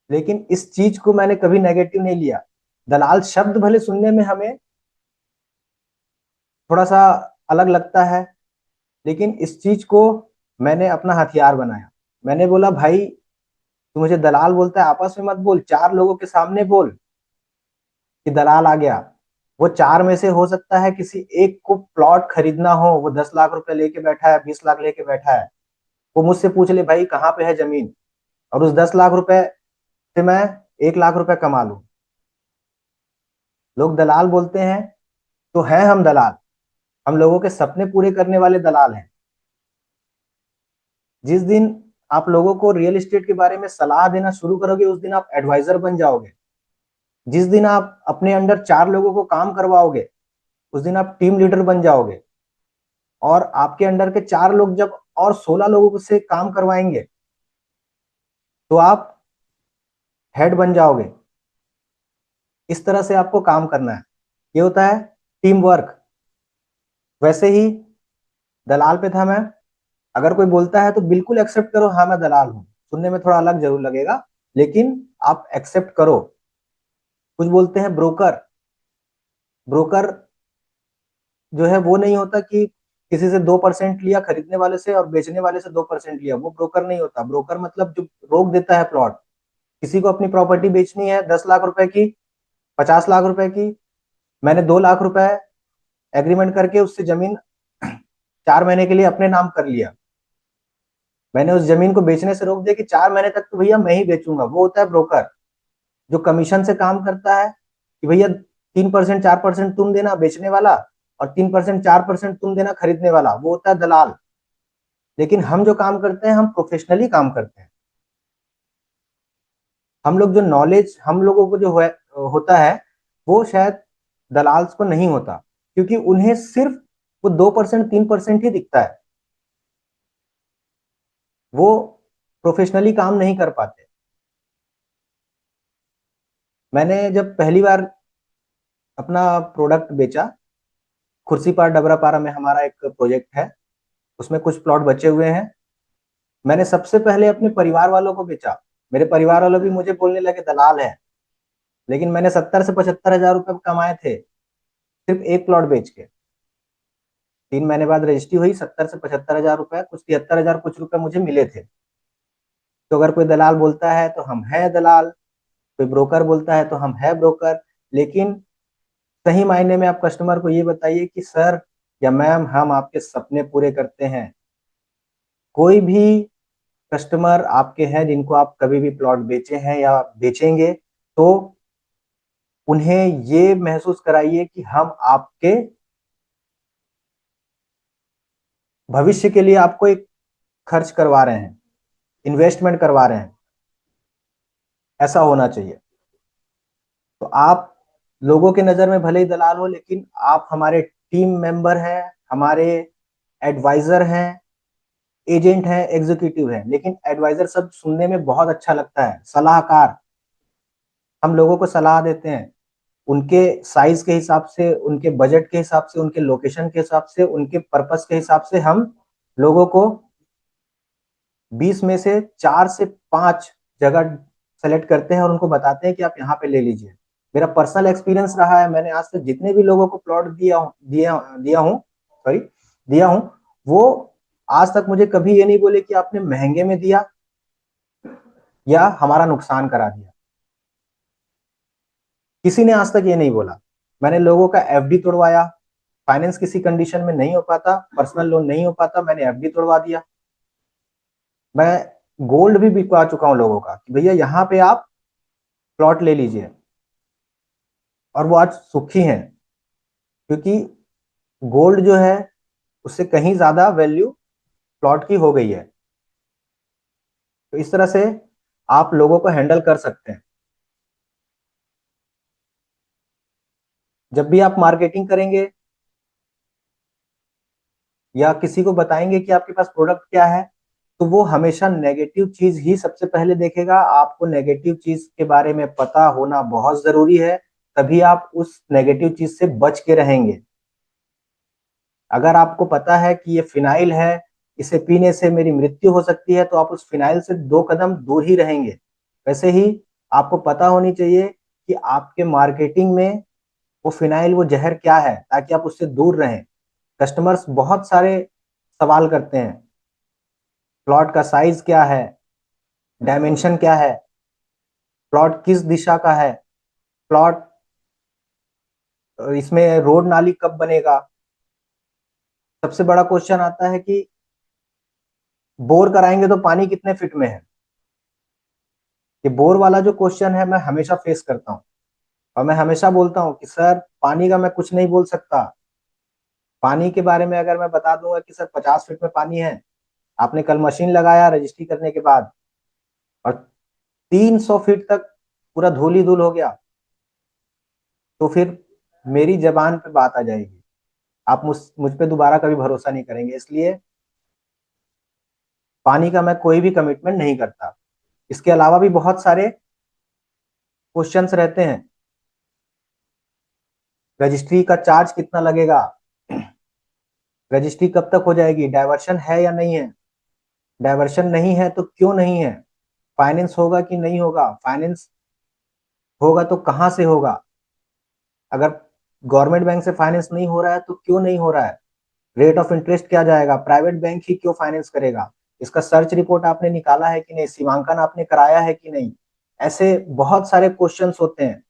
लेकिन इस चीज को मैंने कभी नेगेटिव नहीं लिया। दलाल शब्द भले सुनने में हमें थोड़ा सा अलग लगता है, लेकिन इस चीज को मैंने अपना हथियार बनाया। मैंने बोला भाई तू मुझे दलाल बोलता है, आपस में मत बोल, चार लोगों के सामने बोल कि दलाल आ गया। वो चार में से हो सकता है किसी एक को प्लॉट खरीदना हो, वो 10 लाख रुपए लेके बैठा है, 20 लाख लेके बैठा है, वो मुझसे पूछ ले भाई कहाँ पे है जमीन, और उस 10 लाख रुपए से मैं 1 लाख रुपए कमा लूं। लोग दलाल बोलते हैं, तो हैं हम दलाल, हम लोगों के सपने पूरे करने वाले दलाल हैं। जिस दिन आप लोगों को रियल एस्टेट के बारे में सलाह देना शुरू करोगे, उस दिन आप एडवाइजर बन जाओगे। जिस दिन आप अपने अंडर चार लोगों को काम करवाओगे, उस दिन आप टीम लीडर बन जाओगे। और आपके अंडर के चार लोग जब और 16 लोगों से काम करवाएंगे, तो आप हेड बन जाओगे। इस तरह से आपको काम करना है। ये होता है टीम वर्क। वैसे ही दलाल पे था मैं। अगर कोई बोलता है तो बिल्कुल एक्सेप्ट करो, हाँ मैं दलाल हूँ। सुनने में थोड़ा अलग जरूर लगेगा, लेकिन आप एक्सेप्ट करो। कुछ बोलते हैं ब्रोकर। ब्रोकर जो है वो नहीं होता कि किसी से 2% लिया खरीदने वाले से और बेचने वाले से 2% लिया, वो ब्रोकर नहीं होता। ब्रोकर मतलब जो रोक देता है प्लॉट। किसी को अपनी प्रॉपर्टी बेचनी है 10 लाख रुपए की, 50 लाख रुपए की, मैंने 2 लाख रुपए एग्रीमेंट करके उससे जमीन 4 महीने के लिए अपने नाम कर लिया। मैंने उस जमीन को बेचने से रोक दिया कि 4 महीने तक तो भैया मैं ही बेचूंगा। वो होता है ब्रोकर, जो कमीशन से काम करता है कि भैया 3% 4% तुम देना बेचने वाला, और 3% 4% तुम देना खरीदने वाला। वो होता है दलाल। लेकिन हम जो काम करते हैं, हम प्रोफेशनली काम करते हैं। हम लोग जो नॉलेज हम लोगों को जो होता है, वो शायद दलाल्स को नहीं होता, क्योंकि उन्हें सिर्फ वो 2% 3% ही दिखता है। वो प्रोफेशनली काम नहीं कर पाते। मैंने जब पहली बार अपना प्रोडक्ट बेचा, खुर्सीपार डबरापारा में हमारा एक प्रोजेक्ट है, उसमें कुछ प्लॉट बचे हुए हैं। मैंने सबसे पहले अपने परिवार वालों को बेचा। मेरे परिवार वालों भी मुझे बोलने लगे दलाल है, लेकिन मैंने 70 से 75 हजार रुपए कमाए थे सिर्फ एक प्लॉट बेच के। 3 महीने बाद रजिस्ट्री हुई, 70 से 75 हजार रुपए, कुछ 73 हजार कुछ रुपए मुझे मिले थे। तो अगर कोई दलाल बोलता है तो हम है दलाल, कोई ब्रोकर बोलता है तो हम है ब्रोकर। लेकिन सही मायने में आप कस्टमर को ये बताइए कि सर या मैम, हम आपके सपने पूरे करते हैं। कोई भी कस्टमर आपके हैं जिनको आप कभी भी प्लॉट बेचे हैं या बेचेंगे, तो उन्हें ये महसूस कराइए कि हम आपके भविष्य के लिए आपको एक खर्च करवा रहे हैं, इन्वेस्टमेंट करवा रहे हैं। ऐसा होना चाहिए। तो आप लोगों के नजर में भले ही दलाल हो, लेकिन आप हमारे टीम मेंबर हैं, हमारे एडवाइजर हैं, एजेंट हैं, एग्जीक्यूटिव हैं। लेकिन एडवाइजर सब सुनने में बहुत अच्छा लगता है, सलाहकार। हम लोगों को सलाह देते हैं उनके साइज के हिसाब से, उनके बजट के हिसाब से, उनके लोकेशन के हिसाब से, उनके पर्पस के हिसाब से। हम लोगों को 20 में से 4 से 5 जगह सेलेक्ट करते हैं और उनको बताते हैं कि आप यहाँ पे ले लीजिए। मेरा पर्सनल एक्सपीरियंस रहा है, मैंने आज तक जितने भी लोगों को प्लॉट दिया हूँ, वो आज तक मुझे कभी ये नहीं बोले कि आपने महंगे में दिया या हमारा नुकसान करा दिया। किसी ने आज तक ये नहीं बोला। मैंने लोगों का एफडी तोड़वाया, फाइनेंस किसी कंडीशन में नहीं हो पाता, पर्सनल लोन नहीं हो पाता, मैंने एफडी तोड़वा दिया। मैं गोल्ड भी बिकवा चुका हूं लोगों का कि भैया यहाँ पे आप प्लॉट ले लीजिए, और वो आज सुखी हैं, क्योंकि गोल्ड जो है उससे कहीं ज्यादा वैल्यू प्लॉट की हो गई है। तो इस तरह से आप लोगों को हैंडल कर सकते हैं। जब भी आप मार्केटिंग करेंगे या किसी को बताएंगे कि आपके पास प्रोडक्ट क्या है, तो वो हमेशा नेगेटिव चीज ही सबसे पहले देखेगा। आपको नेगेटिव चीज के बारे में पता होना बहुत जरूरी है, तभी आप उस नेगेटिव चीज से बच के रहेंगे। अगर आपको पता है कि ये फिनाइल है, इसे पीने से मेरी मृत्यु हो सकती है, तो आप उस फिनाइल से 2 कदम दूर ही रहेंगे। वैसे ही आपको पता होनी चाहिए कि आपके मार्केटिंग में वो फिनाइल, वो जहर क्या है, ताकि आप उससे दूर रहें। कस्टमर्स बहुत सारे सवाल करते हैं, प्लॉट का साइज क्या है, डायमेंशन क्या है, प्लॉट किस दिशा का है, प्लॉट इसमें रोड नाली कब बनेगा। सबसे बड़ा क्वेश्चन आता है कि बोर कराएंगे तो पानी कितने फीट में है। ये बोर वाला जो क्वेश्चन है, मैं हमेशा फेस करता हूँ, और मैं हमेशा बोलता हूँ कि सर पानी का मैं कुछ नहीं बोल सकता। पानी के बारे में अगर मैं बता दूंगा कि सर 50 फीट में पानी है, आपने कल मशीन लगाया रजिस्ट्री करने के बाद, और 300 फीट तक पूरा धूल ही धूल हो गया, तो फिर मेरी जबान पे बात आ जाएगी। आप मुझ पे दोबारा कभी भरोसा नहीं करेंगे। इसलिए पानी का मैं कोई भी कमिटमेंट नहीं करता। इसके अलावा भी बहुत सारे क्वेश्चंस रहते हैं। रजिस्ट्री का चार्ज कितना लगेगा, रजिस्ट्री कब तक हो जाएगी, डायवर्शन है या नहीं है, डायवर्शन नहीं है तो क्यों नहीं है, फाइनेंस होगा कि नहीं होगा, फाइनेंस होगा तो कहां से होगा, अगर गवर्नमेंट बैंक से फाइनेंस नहीं हो रहा है तो क्यों नहीं हो रहा है, रेट ऑफ इंटरेस्ट क्या जाएगा, प्राइवेट बैंक ही क्यों फाइनेंस करेगा, इसका सर्च रिपोर्ट आपने निकाला है कि नहीं, सीमांकन आपने कराया है कि नहीं। ऐसे बहुत सारे क्वेश्चंस होते हैं।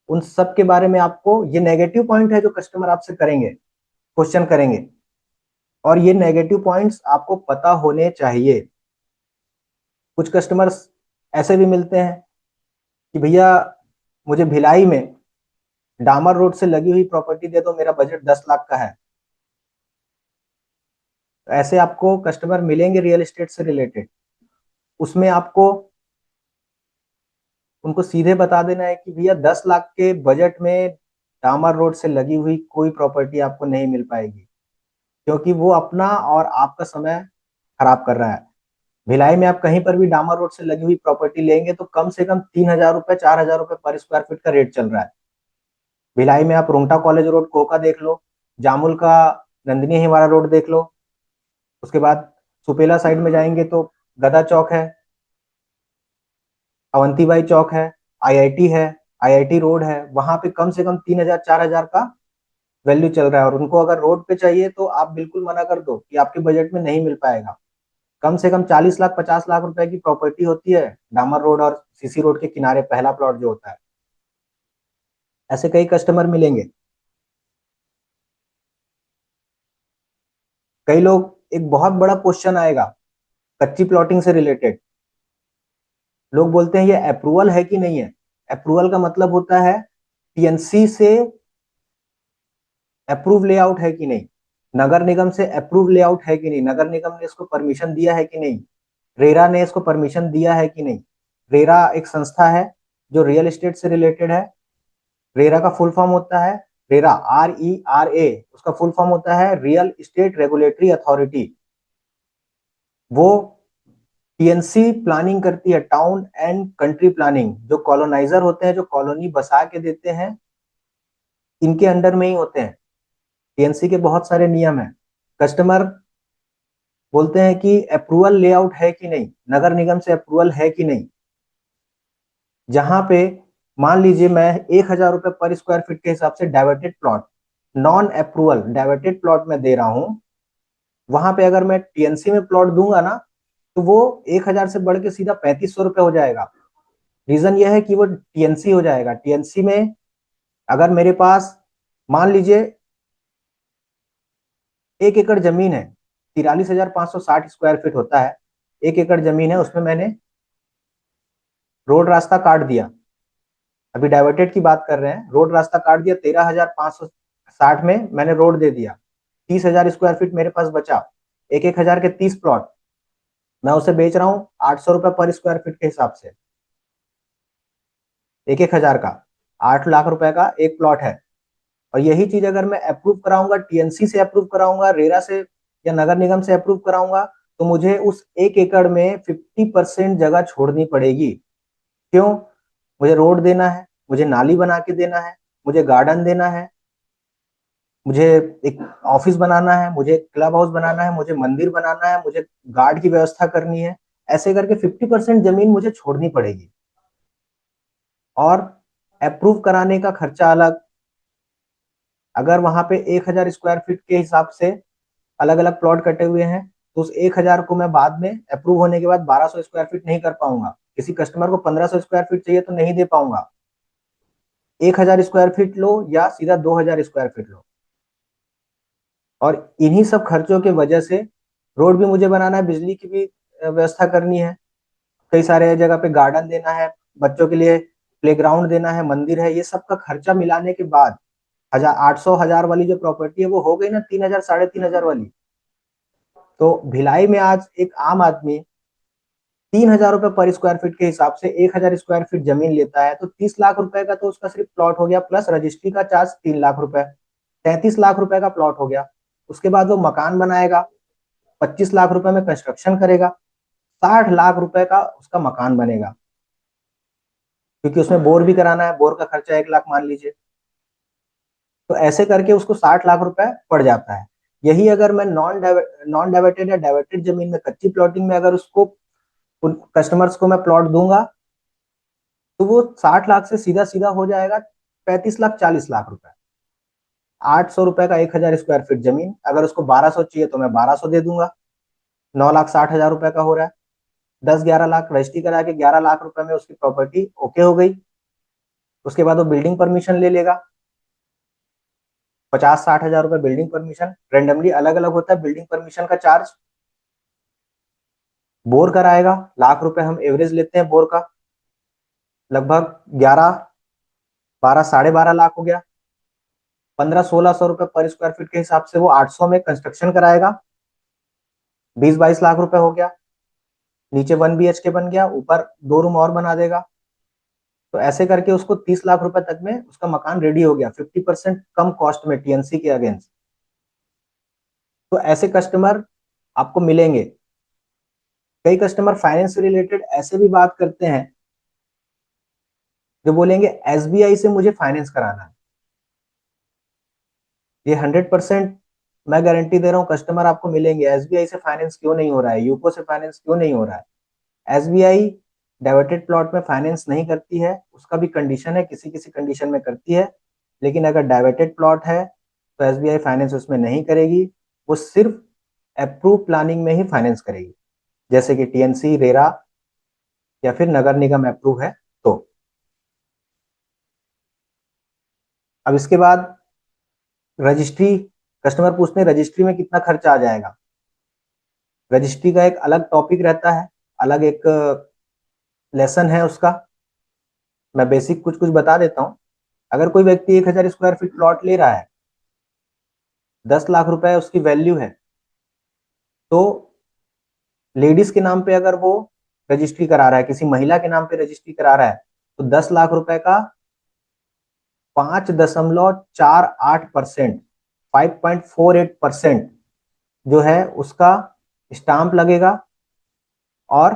उन सब के बारे में आपको, ये नेगेटिव पॉइंट है जो कस्टमर आपसे करेंगे, क्वेश्चन करेंगे। और ये नेगेटिव पॉइंट्स आपको पता होने चाहिए। कुछ कस्टमर्स ऐसे भी मिलते हैं कि भैया मुझे भिलाई में डामर रोड से लगी हुई प्रॉपर्टी दे दो, मेरा बजट 10 लाख का है। तो ऐसे आपको कस्टमर मिलेंगे रियल एस्टेट से रिलेटेड। उसमें आपको उनको सीधे बता देना है कि भैया 10 लाख के बजट में डामर रोड से लगी हुई कोई प्रॉपर्टी आपको नहीं मिल पाएगी, क्योंकि वो अपना और आपका समय खराब कर रहा है। भिलाई में आप कहीं पर भी डामर रोड से लगी हुई प्रॉपर्टी लेंगे तो कम से कम 3,000 रुपए 4,000 रुपए पर स्क्वायर फीट का रेट चल रहा है। भिलाई में आप रुंगटा कॉलेज रोड कोका देख लो, जामुल का नंदिनी हिमारा रोड देख लो, उसके बाद सुपेला साइड में जाएंगे तो गदा चौक है, अवंतीबाई चौक है, आईआईटी है, आईआईटी रोड है, वहां पे कम से कम 3,000 4,000 का वैल्यू चल रहा है। और उनको अगर रोड पे चाहिए तो आप बिल्कुल मना कर दो कि आपके बजट में नहीं मिल पाएगा। कम से कम 40 लाख 50 लाख रुपए की प्रॉपर्टी होती है डामर रोड और सीसी रोड के किनारे, पहला प्लॉट जो होता है। ऐसे कई कस्टमर मिलेंगे। कई लोग, एक बहुत बड़ा क्वेश्चन आएगा कच्ची प्लॉटिंग से रिलेटेड। लोग बोलते हैं ये अप्रूवल है कि नहीं है। अप्रूवल का मतलब होता है टीएनसी से अप्रूव लेआउट है कि नहीं, नगर निगम से अप्रूव लेआउट है कि नहीं, नगर निगम ने इसको परमिशन दिया है कि नहीं, रेरा ने इसको परमिशन दिया है कि नहीं। रेरा एक संस्था है जो रियल एस्टेट से रिलेटेड है। रेरा का फुल फॉर्म होता है रेरा, RERA, उसका फुल फॉर्म होता है रियल एस्टेट रेगुलेटरी अथॉरिटी। वो टीएनसी प्लानिंग करती है, टाउन एंड कंट्री प्लानिंग। जो कॉलोनाइजर होते हैं, जो कॉलोनी बसा के देते हैं, इनके अंडर में ही होते हैं। टीएनसी के बहुत सारे नियम हैं। कस्टमर बोलते हैं कि अप्रूवल लेआउट है कि नहीं, नगर निगम से अप्रूवल है कि नहीं। जहां पे मान लीजिए मैं 1,000 रुपए पर स्क्वायर फीट के हिसाब से diverted plot, non approval diverted plot में दे रहा हूं, वहां पे अगर मैं टीएनसी में प्लॉट दूंगा ना तो वो 1,000 से बढ़ के सीधा 3,500 रुपए हो जाएगा। रीजन यह है कि वो टीएनसी हो जाएगा। टीएनसी में अगर मेरे पास मान लीजिए 1 एकड़ जमीन है, 43,560 स्क्वायर फीट होता है, 1 एकड़ जमीन है, उसमें मैंने रोड रास्ता काट दिया, अभी डाइवर्टेड की बात कर रहे हैं, रोड रास्ता काट दिया, 13,560 में मैंने रोड दे दिया, 30,000 स्क्वायर फीट मेरे पास बचा, 1,000 के 30 प्लॉट, मैं उसे बेच रहा हूँ 800 रुपए पर स्क्वायर फीट के हिसाब से। 1,000 का 8 लाख रुपए का एक प्लॉट है। और यही चीज अगर मैं अप्रूव कराऊंगा, टीएनसी से अप्रूव कराऊंगा, रेरा से या नगर निगम से अप्रूव कराऊंगा, तो मुझे उस 1 एकड़ में 50% जगह छोड़नी पड़ेगी। क्यों? मुझे रोड देना है, मुझे नाली बना के देना है, मुझे गार्डन देना है, मुझे एक ऑफिस बनाना है, मुझे क्लब हाउस बनाना है, मुझे मंदिर बनाना है, मुझे गार्ड की व्यवस्था करनी है। ऐसे करके 50% जमीन मुझे छोड़नी पड़ेगी। और अप्रूव कराने का खर्चा अलग। अगर वहां पे 1,000 स्क्वायर फीट के हिसाब से अलग अलग प्लॉट कटे हुए हैं तो उस 1,000 को मैं बाद में अप्रूव होने के बाद 1,200 स्क्वायर फीट नहीं कर पाऊंगा। किसी कस्टमर को 1,500 स्क्वायर फीट चाहिए तो नहीं दे पाऊंगा। 1,000 स्क्वायर फीट लो या सीधा 2,000 स्क्वायर फीट लो। और इन्हीं सब खर्चों के वजह से रोड भी मुझे बनाना है, बिजली की भी व्यवस्था करनी है, कई सारे जगह पे गार्डन देना है, बच्चों के लिए प्लेग्राउंड देना है, मंदिर है, ये सब का खर्चा मिलाने के बाद 800 1000 वाली जो प्रॉपर्टी है वो हो गई ना 3,000 3,500 वाली। तो भिलाई में आज एक आम आदमी 3,000 रुपए पर स्क्वायर फीट के हिसाब से 1,000 स्क्वायर फीट जमीन लेता है तो 30 लाख रुपए का तो उसका सिर्फ प्लॉट हो गया, प्लस रजिस्ट्री का चार्ज 3 लाख रुपए, 33 लाख रुपए का प्लॉट हो गया। उसके बाद वो मकान बनाएगा, 25 लाख रुपए में कंस्ट्रक्शन करेगा, 60 लाख रुपए का उसका मकान बनेगा, क्योंकि उसमें बोर भी कराना है, बोर का खर्चा 1 लाख मान लीजिए। तो ऐसे करके उसको 60 लाख रुपए पड़ जाता है। यही अगर मैं नॉन डाइवर्टेड या डाइवर्टेड जमीन में, कच्ची प्लॉटिंग में अगर उसको उन कस्टमर्स को मैं प्लॉट दूंगा तो वो 60 लाख से सीधा सीधा हो जाएगा 35 लाख 40 लाख रुपए। 800 रुपए का 1,000 स्क्वायर फीट जमीन, अगर उसको 1,200 चाहिए तो मैं 1,200 दे दूंगा, 9,60,000 रुपए का हो रहा है। 10-11 लाख रजिस्ट्री करा के 11 लाख रुपए में उसकी प्रॉपर्टी ओके हो गई। उसके बाद वो बिल्डिंग परमिशन ले लेगा, 50-60 हजार रुपए बिल्डिंग परमिशन, रेंडमली अलग अलग होता है बिल्डिंग परमिशन का चार्ज। बोर कराएगा, लाख रुपए हम एवरेज लेते हैं बोर का, लगभग 11-12 12.5 लाख हो गया। 1500-1600 रुपए पर स्क्वायर फीट के हिसाब से वो 800 में कंस्ट्रक्शन कराएगा, 20-22 लाख रुपए हो गया। नीचे 1 BHK बन गया, ऊपर 2 रूम और बना देगा, तो ऐसे करके उसको 30 लाख रुपए तक में उसका मकान रेडी हो गया, 50% कम कॉस्ट में TNC के अगेंस्ट। तो ऐसे कस्टमर आपको मिलेंगे। कई कस्टमर फाइनेंस से रिलेटेड ऐसे भी बात करते हैं जो बोलेंगे SBI से मुझे फाइनेंस कराना है। ये 100% मैं गारंटी दे रहा हूँ कस्टमर आपको मिलेंगे। SBI से फाइनेंस क्यों नहीं हो रहा है, यूको से फाइनेंस क्यों नहीं हो रहा है? SBI डाइवर्टेड प्लॉट में फाइनेंस नहीं करती है, उसका भी कंडीशन है, किसी किसी कंडीशन में करती है, लेकिन अगर डाइवर्टेड प्लॉट है तो SBI फाइनेंस उसमें नहीं करेगी, वो सिर्फ अप्रूव प्लानिंग में ही फाइनेंस करेगी, जैसे कि TNC, रेरा या फिर नगर निगम अप्रूव है तो। अब इसके बाद रजिस्ट्री, कस्टमर पूछते हैं रजिस्ट्री में कितना खर्चा आ जाएगा। रजिस्ट्री का एक अलग टॉपिक रहता है, अलग एक लेसन है उसका, मैं बेसिक कुछ कुछ बता देता हूं। अगर कोई व्यक्ति 1000 स्क्वायर फीट प्लॉट ले रहा है, 10 लाख रुपए उसकी वैल्यू है, तो लेडीज के नाम पे अगर वो रजिस्ट्री करा रहा है, किसी महिला के नाम पे रजिस्ट्री करा रहा है, तो 10 लाख रुपए का 5.48%, 5.48% जो है उसका स्टाम्प लगेगा, और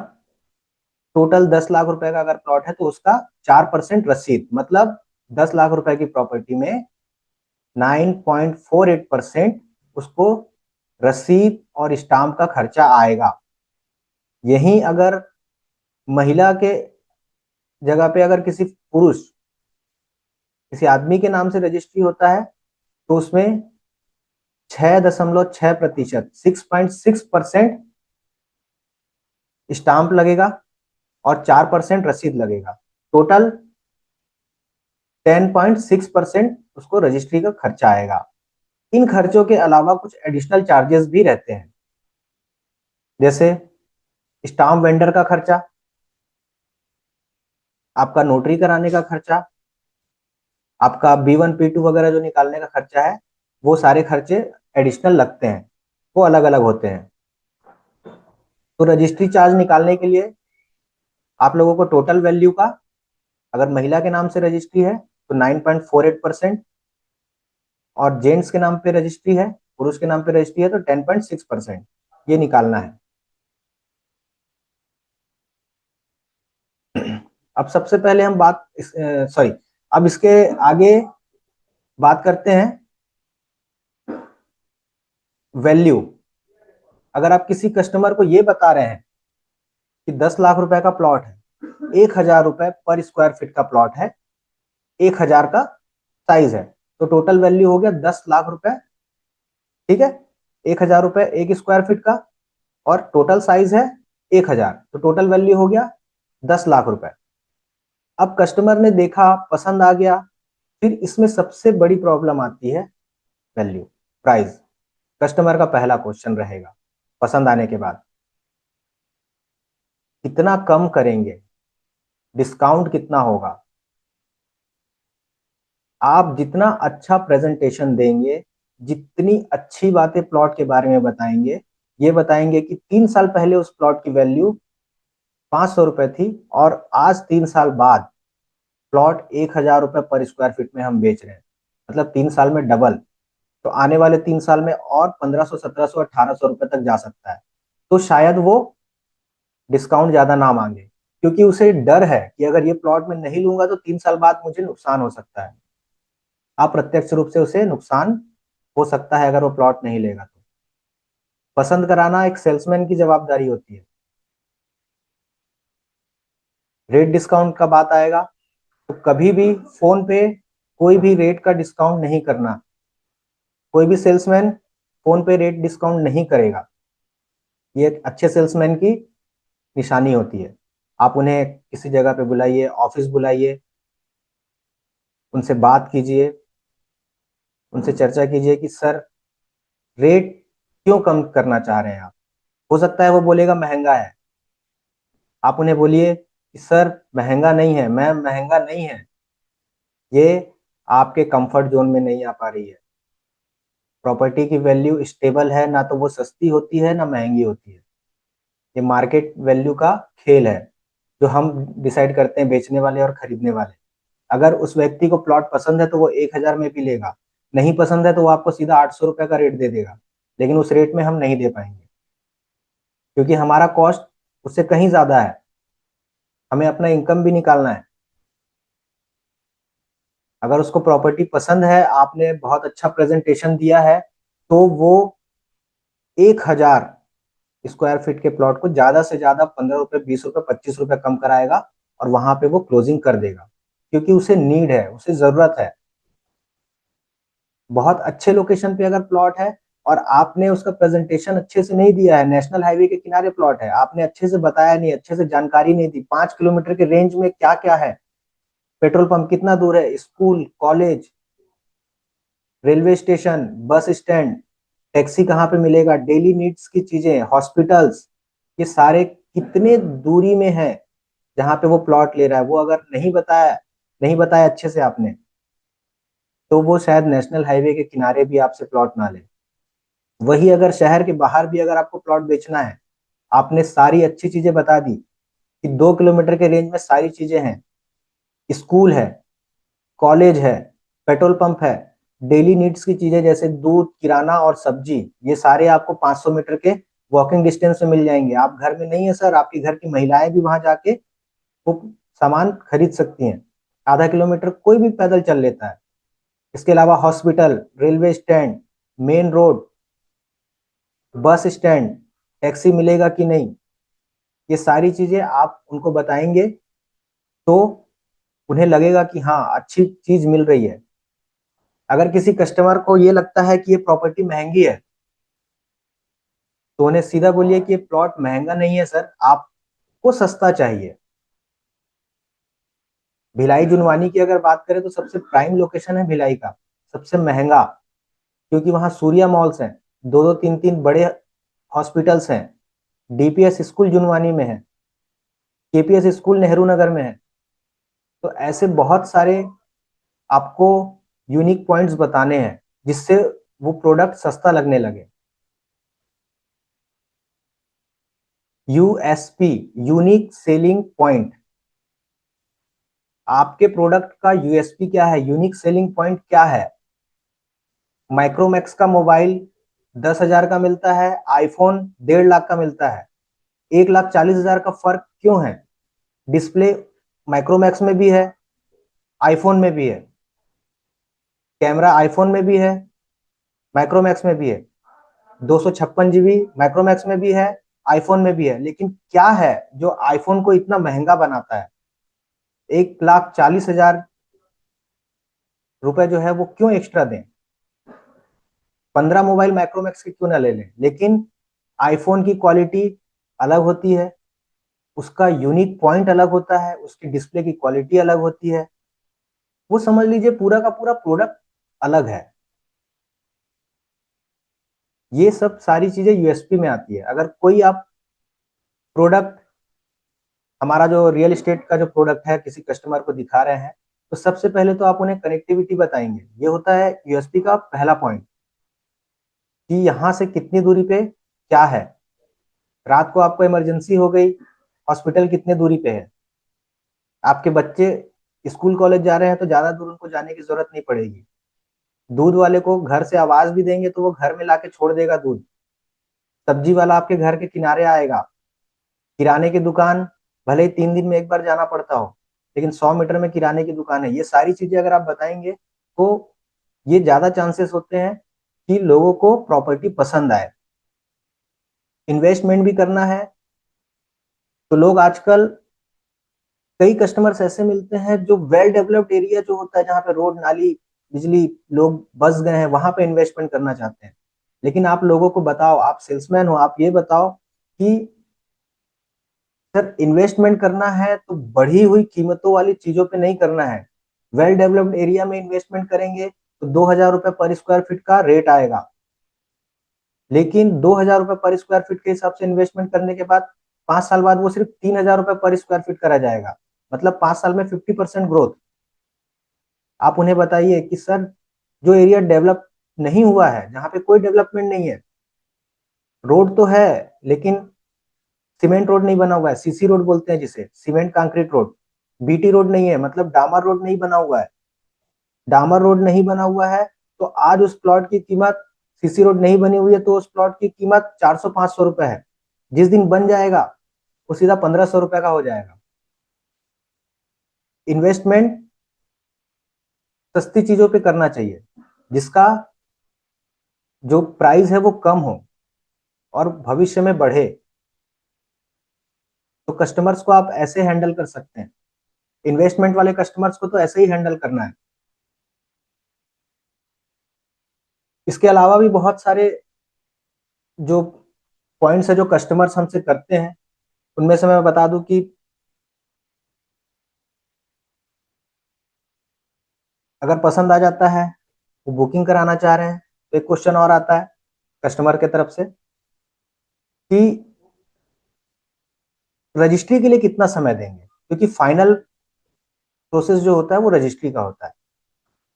टोटल 10 लाख रुपए का अगर प्लॉट है तो उसका 4% रसीद, मतलब 10 लाख रुपए की प्रॉपर्टी में 9.48% उसको रसीद और स्टाम्प का खर्चा आएगा। यही अगर महिला के जगह पे अगर किसी पुरुष, किसी आदमी के नाम से रजिस्ट्री होता है तो उसमें 6.6%, 6.6% स्टाम्प लगेगा और 4% रसीद लगेगा, टोटल 10.6% उसको रजिस्ट्री का खर्चा आएगा। इन खर्चों के अलावा कुछ एडिशनल चार्जेस भी रहते हैं, जैसे स्टाम्प वेंडर का खर्चा, आपका नोटरी कराने का खर्चा, आपका B1 P2 वगैरह जो निकालने का खर्चा है, वो सारे खर्चे एडिशनल लगते हैं, वो अलग अलग होते हैं। तो रजिस्ट्री चार्ज निकालने के लिए आप लोगों को टोटल वैल्यू का, अगर महिला के नाम से रजिस्ट्री है तो 9.48%, और जेंट्स के नाम पे रजिस्ट्री है, पुरुष के नाम पे रजिस्ट्री है तो 10.6%, ये निकालना है। अब सबसे पहले हम अब इसके आगे बात करते हैं वैल्यू। अगर आप किसी कस्टमर को ये बता रहे हैं कि 10 लाख रुपए का प्लॉट है, 1000 रुपए पर स्क्वायर फीट का प्लॉट है, 1000 का साइज है, तो टोटल वैल्यू हो गया 10 लाख रुपए, ठीक है। 1000 रुपए 1 स्क्वायर फीट का और टोटल साइज है 1000, तो टोटल वैल्यू हो गया 10 लाख रुपए। अब कस्टमर ने देखा, पसंद आ गया, फिर इसमें सबसे बड़ी प्रॉब्लम आती है वैल्यू, प्राइस। कस्टमर का पहला क्वेश्चन रहेगा पसंद आने के बाद, कितना कम करेंगे, डिस्काउंट कितना होगा। आप जितना अच्छा प्रेजेंटेशन देंगे, जितनी अच्छी बातें प्लॉट के बारे में बताएंगे, ये बताएंगे कि 3 साल पहले उस प्लॉट की वैल्यू 500 रुपए थी और आज 3 साल बाद प्लॉट 1000 रुपए पर स्क्वायर फीट में हम बेच रहे हैं, मतलब 3 साल में डबल। तो आने वाले 3 साल में और 1500, 1700, 1800 रुपए तक जा सकता है, तो शायद वो डिस्काउंट ज्यादा ना मांगे, क्योंकि उसे डर है कि अगर ये प्लॉट में नहीं लूंगा तो 3 साल बाद मुझे नुकसान हो सकता है। अप्रत्यक्ष रूप से उसे नुकसान हो सकता है अगर वो प्लॉट नहीं लेगा तो। पसंद कराना एक सेल्समैन की जवाबदारी होती है। रेट डिस्काउंट का बात आएगा तो कभी भी फोन पे कोई भी रेट का डिस्काउंट नहीं करना, कोई भी सेल्समैन फोन पे रेट डिस्काउंट नहीं करेगा, ये एक अच्छे सेल्समैन की निशानी होती है। आप उन्हें किसी जगह पे बुलाइए, ऑफिस बुलाइए, उनसे बात कीजिए, उनसे चर्चा कीजिए कि सर रेट क्यों कम करना चाह रहे हैं आप। हो सकता है वो बोलेगा महंगा है, आप उन्हें बोलिए कि सर महंगा नहीं है, मैम महंगा नहीं है, ये आपके कंफर्ट जोन में नहीं आ पा रही है। प्रॉपर्टी की वैल्यू स्टेबल है, ना तो वो सस्ती होती है ना महंगी होती है। ये मार्केट वैल्यू का खेल है जो हम डिसाइड करते हैं, बेचने वाले और खरीदने वाले। अगर उस व्यक्ति को प्लॉट पसंद है तो वो 1000 में भी लेगा, नहीं पसंद है तो वो आपको सीधा 800 रुपए का रेट दे देगा, लेकिन उस रेट में हम नहीं दे पाएंगे क्योंकि हमारा कॉस्ट उससे कहीं ज्यादा है, हमें अपना इनकम भी निकालना है। अगर उसको प्रॉपर्टी पसंद है, आपने बहुत अच्छा प्रेजेंटेशन दिया है, तो वो 1000 स्क्वायर फीट के प्लॉट को ज्यादा से ज्यादा 15 रुपए, 20 रुपए, 25 रुपए कम कराएगा और वहां पे वो क्लोजिंग कर देगा क्योंकि उसे नीड है, उसे जरूरत है। बहुत अच्छे लोकेशन पे अगर प्लॉट है और आपने उसका प्रेजेंटेशन अच्छे से नहीं दिया है, नेशनल हाईवे के किनारे प्लॉट है, आपने अच्छे से बताया नहीं, अच्छे से जानकारी नहीं दी, 5 किलोमीटर के रेंज में क्या क्या है, पेट्रोल पंप कितना दूर है, school, college, railway station, bus stand, taxi कहाँ पे मिलेगा, डेली नीड्स की चीजें, हॉस्पिटल्स, ये सारे कितने दूरी में है जहाँ पे वो प्लॉट ले रहा है, वो अगर नहीं बताया अच्छे से आपने, तो वो शायद नेशनल हाईवे के किनारे भी आपसे प्लॉट ना ले। वही अगर शहर के बाहर भी अगर आपको प्लॉट बेचना है, आपने सारी अच्छी चीजें बता दी कि 2 किलोमीटर के रेंज में सारी चीजें हैं, स्कूल है, कॉलेज है, पेट्रोल पंप है, डेली नीड्स की चीजें जैसे दूध, किराना और सब्जी, ये सारे आपको 500 मीटर के वॉकिंग डिस्टेंस में मिल जाएंगे। आप घर में नहीं है सर, आपके घर की महिलाएं भी वहां जाके वो सामान खरीद सकती हैं, आधा किलोमीटर कोई भी पैदल चल लेता है। इसके अलावा hospital, railway stand, main road, bus stand, taxi मिलेगा कि नहीं, ये सारी चीजें आप उनको बताएंगे तो उन्हें लगेगा कि हाँ अच्छी चीज मिल रही है। अगर किसी कस्टमर को ये लगता है कि ये प्रॉपर्टी महंगी है, तो उन्हें सीधा बोलिए कि ये प्लॉट महंगा नहीं है सर, आपको सस्ता चाहिए। भिलाई जुनवानी की अगर बात करें तो सबसे प्राइम लोकेशन है भिलाई का, सबसे महंगा, क्योंकि वहां सूर्या मॉल्स हैं, दो दो तीन तीन बड़े हॉस्पिटल्स हैं, डीपीएस स्कूल जुनवानी में है, केपीएस स्कूल नेहरू नगर में है। तो ऐसे बहुत सारे आपको यूनिक पॉइंट्स बताने हैं जिससे वो प्रोडक्ट सस्ता लगने लगे। यूएसपी, यूनिक सेलिंग पॉइंट, आपके प्रोडक्ट का यूएसपी क्या है, यूनिक सेलिंग पॉइंट क्या है। माइक्रोमैक्स का मोबाइल 10,000 का मिलता है, आईफोन 1.5 लाख का मिलता है, 1,40,000 का फर्क क्यों है। डिस्प्ले माइक्रोमैक्स में भी है, आईफोन में भी है, कैमरा आईफोन में भी है, माइक्रोमैक्स में भी है, 256 GB माइक्रोमैक्स में भी है, आईफोन में भी है। लेकिन क्या है जो आईफोन को इतना महंगा बनाता है, 1,40,000 रुपए जो है वो क्यों एक्स्ट्रा दें, 15 मोबाइल माइक्रोमैक्स के क्यों ना ले लें। लेकिन आईफोन की क्वालिटी अलग होती है, उसका यूनिक पॉइंट अलग होता है, उसकी डिस्प्ले की क्वालिटी अलग होती है, वो समझ लीजिए पूरा का पूरा प्रोडक्ट अलग है। ये सब सारी चीजें यूएसपी में आती है। अगर कोई आप प्रोडक्ट, हमारा जो रियल एस्टेट का जो प्रोडक्ट है, किसी कस्टमर को दिखा रहे हैं, तो सबसे पहले तो आप उन्हें कनेक्टिविटी बताएंगे। ये होता है यूएसपी का पहला पॉइंट कि यहाँ से कितनी दूरी पे क्या है, रात को आपको इमरजेंसी हो गई, हॉस्पिटल कितने दूरी पे है, आपके बच्चे स्कूल कॉलेज जा रहे हैं तो ज्यादा दूर उनको जाने की जरूरत नहीं पड़ेगी। दूध वाले को घर से आवाज भी देंगे तो वो घर में लाके छोड़ देगा दूध। सब्जी वाला आपके घर के किनारे आएगा, किराने की दुकान भले ही 3 दिन में एक बार जाना पड़ता हो, लेकिन 100 मीटर में किराने की दुकान है। ये सारी चीजें अगर आप बताएंगे तो ये ज्यादा चांसेस होते हैं कि लोगों को प्रॉपर्टी पसंद आए। इन्वेस्टमेंट भी करना है तो लोग आजकल, कई कस्टमर्स ऐसे मिलते हैं जो वेल डेवलप्ड एरिया जो होता है, जहाँ पे रोड, नाली, बिजली, लोग बस गए हैं, वहां पे इन्वेस्टमेंट करना चाहते हैं। लेकिन आप लोगों को बताओ, आप सेल्समैन हो, आप ये बताओ कि सर इन्वेस्टमेंट करना है तो बढ़ी हुई कीमतों वाली चीजों पे नहीं करना है, वेल डेवलप्ड एरिया में इन्वेस्टमेंट करेंगे तो 2,000 रुपए पर स्क्वायर फीट का रेट आएगा। लेकिन 2,000 रुपए पर स्क्वायर फीट के हिसाब से इन्वेस्टमेंट करने के बाद 5 साल बाद वो सिर्फ 3,000 रुपए पर स्क्वायर फीट करा जाएगा। मतलब 5 साल में 50% ग्रोथ। आप उन्हें बताइए कि सर जो एरिया डेवलप नहीं हुआ है, जहां पे कोई डेवलपमेंट नहीं है, रोड तो है लेकिन सीमेंट रोड नहीं बना हुआ है, सीसी रोड बोलते हैं जिसे, cement concrete road, BT road नहीं है, मतलब डामर रोड नहीं बना हुआ है। डामर रोड नहीं बना हुआ है तो आज उस प्लॉट की कीमत, सीसी रोड नहीं बनी हुई है तो उस प्लॉट की कीमत 400-500 रुपए है। जिस दिन बन जाएगा वो सीधा 1,500 रुपए का हो जाएगा। इन्वेस्टमेंट सस्ती चीजों पे करना चाहिए जिसका जो प्राइस है वो कम हो और भविष्य में बढ़े। तो कस्टमर्स को आप ऐसे हैंडल कर सकते हैं। इन्वेस्टमेंट वाले कस्टमर्स को तो ऐसे ही हैंडल करना है। इसके अलावा भी बहुत सारे जो पॉइंट्स है जो कस्टमर्स हमसे करते हैं, उनमें से मैं बता दूं कि अगर पसंद आ जाता है, वो बुकिंग कराना चाह रहे हैं, तो एक क्वेश्चन और आता है कस्टमर के तरफ से कि रजिस्ट्री के लिए कितना समय देंगे, क्योंकि फाइनल प्रोसेस जो होता है वो रजिस्ट्री का होता है।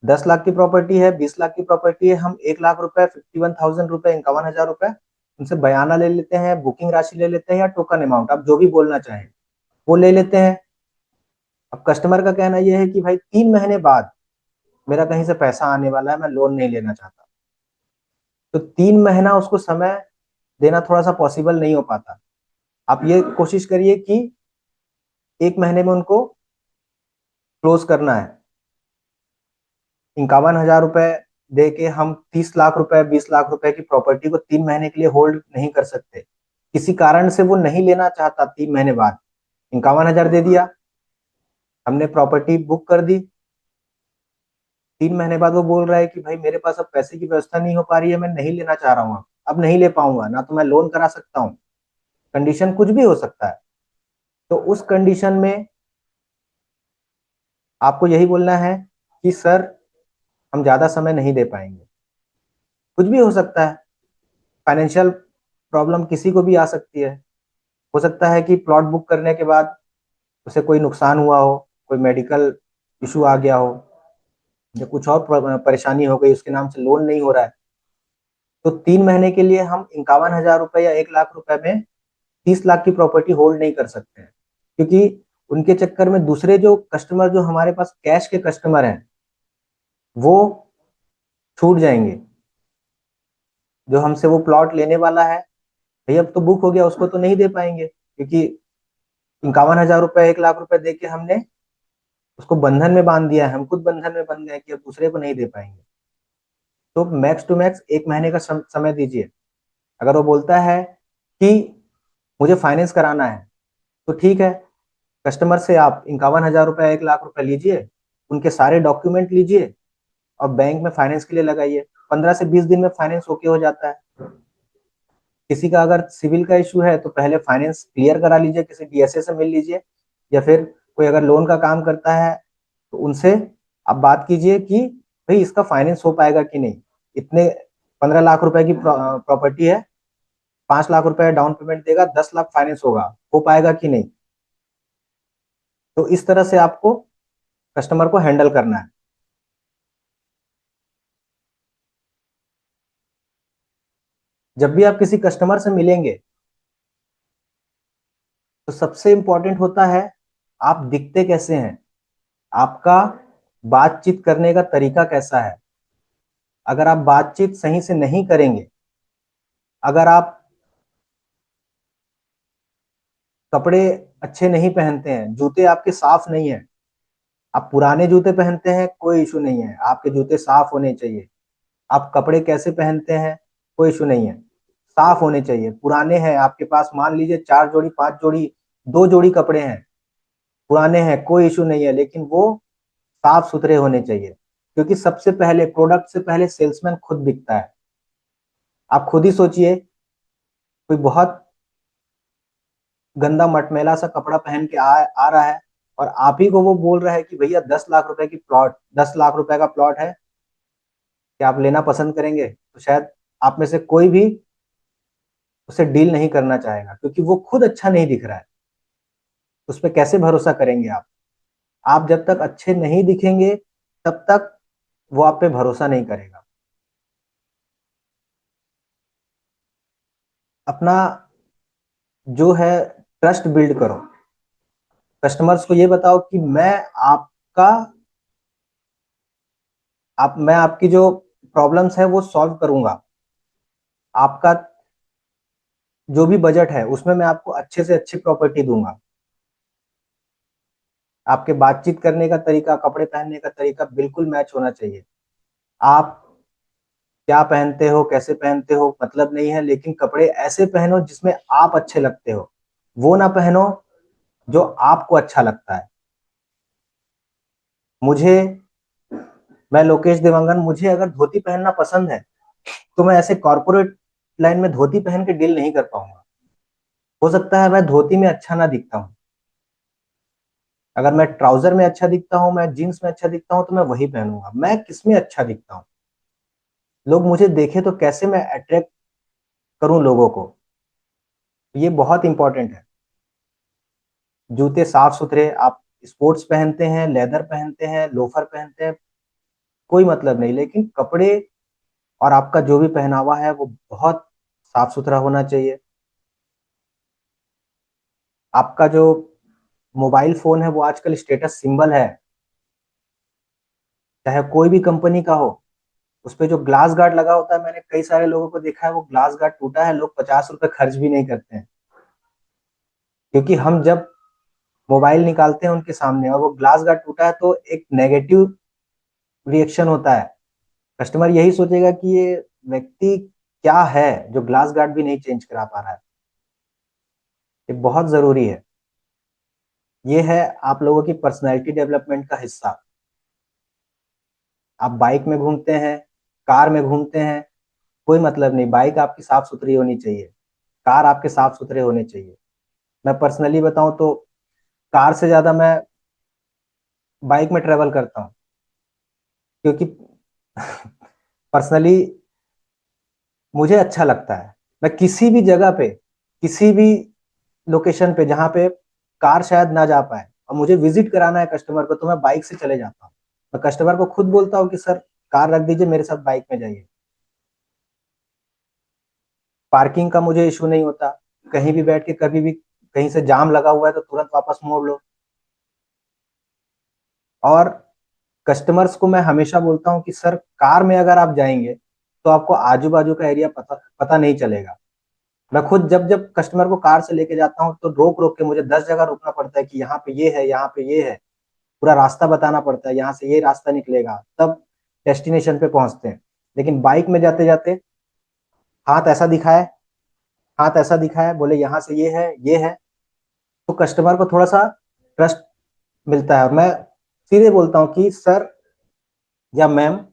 10 लाख की प्रॉपर्टी है, 20 लाख की प्रॉपर्टी है, हम 1 लाख रुपए, 51,000 रुपए, 51,000 रुपए उनसे बयाना ले लेते हैं, बुकिंग राशि ले लेते हैं या टोकन अमाउंट, आप जो भी बोलना चाहें वो ले लेते हैं। अब कस्टमर का कहना यह है कि भाई 3 महीने बाद मेरा कहीं से पैसा आने वाला है, मैं लोन नहीं लेना चाहता। तो 3 महीना उसको समय देना थोड़ा सा पॉसिबल नहीं हो पाता। आप ये कोशिश करिए कि 1 महीने में उनको क्लोज करना है। 51,000 रुपए दे के हम 30 लाख रुपए, 20 लाख रुपए की प्रॉपर्टी को 3 महीने के लिए होल्ड नहीं कर सकते। किसी कारण से वो नहीं लेना चाहता, 3 महीने बाद 51,000 दे दिया, हमने प्रॉपर्टी बुक कर दी, 3 महीने बाद वो बोल रहा है कि भाई मेरे पास अब पैसे की व्यवस्था नहीं हो पा रही है, मैं नहीं लेना चाह रहा हूँ, अब नहीं ले पाऊंगा, ना तो मैं लोन करा सकता हूँ, कंडीशन कुछ भी हो सकता है। तो उस कंडीशन में आपको यही बोलना है कि सर हम ज्यादा समय नहीं दे पाएंगे। कुछ भी हो सकता है, फाइनेंशियल प्रॉब्लम किसी को भी आ सकती है। हो सकता है कि प्लॉट बुक करने के बाद उसे कोई नुकसान हुआ हो, कोई मेडिकल इशू आ गया हो या कुछ और परेशानी हो गई, उसके नाम से लोन नहीं हो रहा है। तो 3 महीने के लिए हम 51,000 रुपए या 1 लाख रुपए में 30 लाख की प्रॉपर्टी होल्ड नहीं कर सकते हैं, क्योंकि उनके चक्कर में दूसरे जो कस्टमर, जो हमारे पास कैश के कस्टमर हैं, वो छूट जाएंगे। जो हमसे वो प्लॉट लेने वाला है, भाई अब तो बुक हो गया, उसको तो नहीं दे पाएंगे, क्योंकि 51,000 रुपए, 1 लाख रुपए दे के हमने उसको बंधन में बांध दिया है, हम खुद बंधन में बंध गए कि अब दूसरे को नहीं दे पाएंगे। तो मैक्स टू मैक्स 1 महीने का समय दीजिए। अगर वो बोलता है कि मुझे फाइनेंस कराना है, तो ठीक है, कस्टमर से आप 51,000 रुपए, 1 लाख रुपए लीजिए, उनके सारे डॉक्यूमेंट लीजिए और बैंक में फाइनेंस के लिए लगाइए। 15 से 20 दिन में फाइनेंस ओके हो जाता है। किसी का अगर सिविल का इशू है तो पहले फाइनेंस क्लियर करा लीजिए, किसी डीएसए से मिल लीजिए, या फिर कोई अगर लोन का काम करता है तो उनसे आप बात कीजिए कि भाई इसका फाइनेंस हो पाएगा कि नहीं। इतने 15 लाख रुपए की प्रॉपर्टी है, 5 लाख रुपए डाउन पेमेंट देगा, 10 लाख फाइनेंस होगा, हो पाएगा कि नहीं। तो इस तरह से आपको कस्टमर को हैंडल करना है। जब भी आप किसी कस्टमर से मिलेंगे तो सबसे इंपॉर्टेंट होता है आप दिखते कैसे हैं, आपका बातचीत करने का तरीका कैसा है। अगर आप बातचीत सही से नहीं करेंगे, अगर आप कपड़े अच्छे नहीं पहनते हैं, जूते आपके साफ नहीं है, आप पुराने जूते पहनते हैं, कोई इशू नहीं है, आपके जूते साफ होने चाहिए। आप कपड़े कैसे पहनते हैं, कोई इशू नहीं है, साफ होने चाहिए। पुराने हैं आपके पास, मान लीजिए 4 जोड़ी, 5 जोड़ी, 2 जोड़ी कपड़े हैं, पुराने हैं, कोई इशू नहीं है, लेकिन वो साफ सुथरे होने चाहिए। क्योंकि सबसे पहले, प्रोडक्ट से पहले सेल्समैन खुद बिकता है। आप खुद ही सोचिए, कोई बहुत गंदा मटमैला सा कपड़ा पहन के आ रहा है और आप ही को वो बोल रहा है कि भैया 10 लाख रुपए की प्लॉट, 10 लाख रुपए का प्लॉट है, कि आप लेना पसंद करेंगे, तो शायद आप में से कोई भी उसे डील नहीं करना चाहेगा, क्योंकि वो खुद अच्छा नहीं दिख रहा है। उस पर कैसे भरोसा करेंगे आप जब तक अच्छे नहीं दिखेंगे तब तक वो आप पे भरोसा नहीं करेगा। अपना जो है ट्रस्ट बिल्ड करो। कस्टमर्स को ये बताओ कि आपका मैं आपकी जो प्रॉब्लम्स है वो सॉल्व करूंगा। आपका जो भी बजट है उसमें मैं आपको अच्छे से अच्छी प्रॉपर्टी दूंगा। आपके बातचीत करने का तरीका, कपड़े पहनने का तरीका बिल्कुल मैच होना चाहिए। आप क्या पहनते हो, कैसे पहनते हो मतलब नहीं है, लेकिन कपड़े ऐसे पहनो जिसमें आप अच्छे लगते हो। वो ना पहनो जो आपको अच्छा लगता है। मुझे मैं लोकेश देवांगन, मुझे अगर धोती पहनना पसंद है तो मैं ऐसे कॉर्पोरेट लाइन में धोती पहन के डील नहीं कर पाऊंगा। हो सकता है मैं धोती में अच्छा ना दिखता हूँ, अगर मैं ट्राउजर में अच्छा दिखता हूँ, मैं जीन्स में अच्छा दिखता हूँ, तो मैं वही पहनूंगा। मैं किस में अच्छा दिखता हूँ, लोग मुझे देखे तो कैसे मैं अट्रैक्ट करूं लोगों को, ये बहुत इंपॉर्टेंट है। जूते साफ सुथरे, आप स्पोर्ट्स पहनते हैं, लेदर पहनते हैं, लोफर पहनते हैं, कोई मतलब नहीं, लेकिन कपड़े और आपका जो भी पहनावा है वो बहुत साफ सुथरा होना चाहिए। आपका जो मोबाइल फोन है वो आजकल स्टेटस सिंबल है, चाहे कोई भी कंपनी का हो। उस पे जो ग्लास गार्ड लगा होता है, मैंने कई सारे लोगों को देखा है वो ग्लास गार्ड टूटा है, लोग 50 रुपए खर्च भी नहीं करते हैं। क्योंकि हम जब मोबाइल निकालते हैं उनके सामने और वो ग्लास गार्ड टूटा है तो एक नेगेटिव रिएक्शन होता है। कस्टमर यही सोचेगा कि ये व्यक्ति क्या है जो ग्लास गार्ड भी नहीं चेंज करा पा रहा है। ये बहुत जरूरी है। ये है आप लोगों की पर्सनैलिटी डेवलपमेंट का हिस्सा। आप बाइक में घूमते हैं, कार में घूमते हैं, कोई मतलब नहीं, बाइक आपकी साफ सुथरी होनी चाहिए, कार आपके साफ सुथरे होने चाहिए। मैं पर्सनली बताऊं तो कार से ज्यादा मैं बाइक में ट्रेवल करता हूं, क्योंकि पर्सनली मुझे अच्छा लगता है। मैं किसी भी जगह पे, किसी भी लोकेशन पे जहाँ पे कार शायद ना जा पाए और मुझे विजिट कराना है कस्टमर को, तो मैं बाइक से चले जाता हूँ। मैं कस्टमर को खुद बोलता हूँ कि सर कार रख दीजिए, मेरे साथ बाइक में जाइए। पार्किंग का मुझे इशू नहीं होता, कहीं भी बैठ के कभी भी कहीं से जाम लगा हुआ है तो तुरंत वापस मोड़ लो। और कस्टमर्स को मैं हमेशा बोलता हूँ कि सर कार में अगर आप जाएंगे तो आपको आजू बाजू का एरिया पता नहीं चलेगा। मैं खुद जब जब कस्टमर को कार से लेके जाता हूँ तो रोक रोक के मुझे 10 जगह रोकना पड़ता है कि यहाँ पे ये है, यहाँ पे ये है, पूरा रास्ता बताना पड़ता है, यहाँ से ये रास्ता निकलेगा, तब डेस्टिनेशन पे पहुंचते हैं। लेकिन बाइक में जाते जाते हाथ ऐसा दिखाए, हाथ ऐसा दिखाए, बोले यहाँ से ये है, ये है, तो कस्टमर को थोड़ा सा ट्रस्ट मिलता है। और मैं सीधे बोलता हूँ कि सर या मैम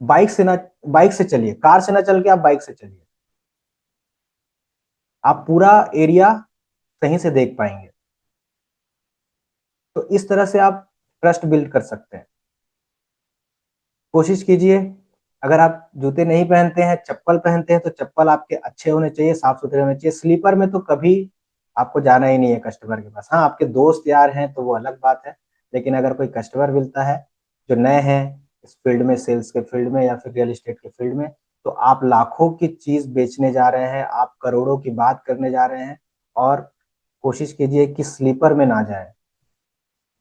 बाइक से चलिए, कार से ना चल के आप बाइक से चलिए, आप पूरा एरिया सही से देख पाएंगे। तो इस तरह से आप ट्रस्ट बिल्ड कर सकते हैं। कोशिश कीजिए, अगर आप जूते नहीं पहनते हैं, चप्पल पहनते हैं, तो चप्पल आपके अच्छे होने चाहिए, साफ सुथरे होने चाहिए। स्लीपर में तो कभी आपको जाना ही नहीं है कस्टमर के पास। हाँ, आपके दोस्त यार हैं तो वो अलग बात है, लेकिन अगर कोई कस्टमर मिलता है जो नए हैं इस फील्ड में, सेल्स के फील्ड में या फिर रियल एस्टेट के फील्ड में, तो आप लाखों की चीज बेचने जा रहे हैं, आप करोड़ों की बात करने जा रहे हैं। और कोशिश कीजिए कि स्लीपर में ना जाए।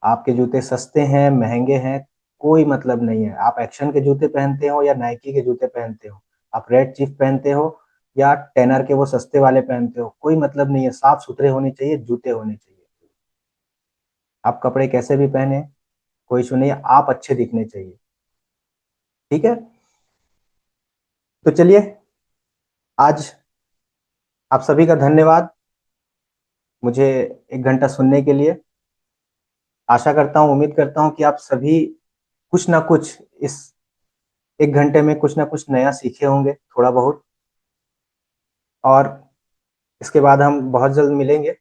आपके जूते सस्ते हैं, महंगे हैं, कोई मतलब नहीं है। आप एक्शन के जूते पहनते हो या नाइकी के जूते पहनते हो, आप रेड चीफ पहनते हो या टेनर के वो सस्ते वाले पहनते हो, कोई मतलब नहीं है। साफ सुथरे होने चाहिए, जूते होने चाहिए। आप कपड़े कैसे भी पहने, कोई इशू नहीं है, आप अच्छे दिखने चाहिए। ठीक है, तो चलिए, आज आप सभी का धन्यवाद मुझे 1 घंटा सुनने के लिए। आशा करता हूँ, उम्मीद करता हूँ कि आप सभी कुछ ना कुछ इस 1 घंटे में कुछ ना कुछ नया सीखे होंगे, थोड़ा बहुत। और इसके बाद हम बहुत जल्द मिलेंगे।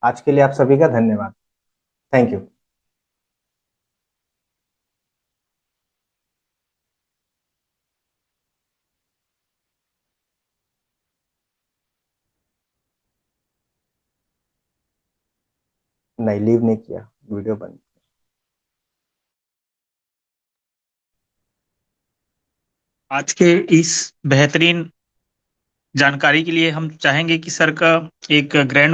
आज के लिए आप सभी का धन्यवाद। Thank you. नहीं, लीव नहीं किया, वीडियो बंद। आज के इस बेहतरीन जानकारी के लिए हम चाहेंगे कि सर का एक ग्रैंड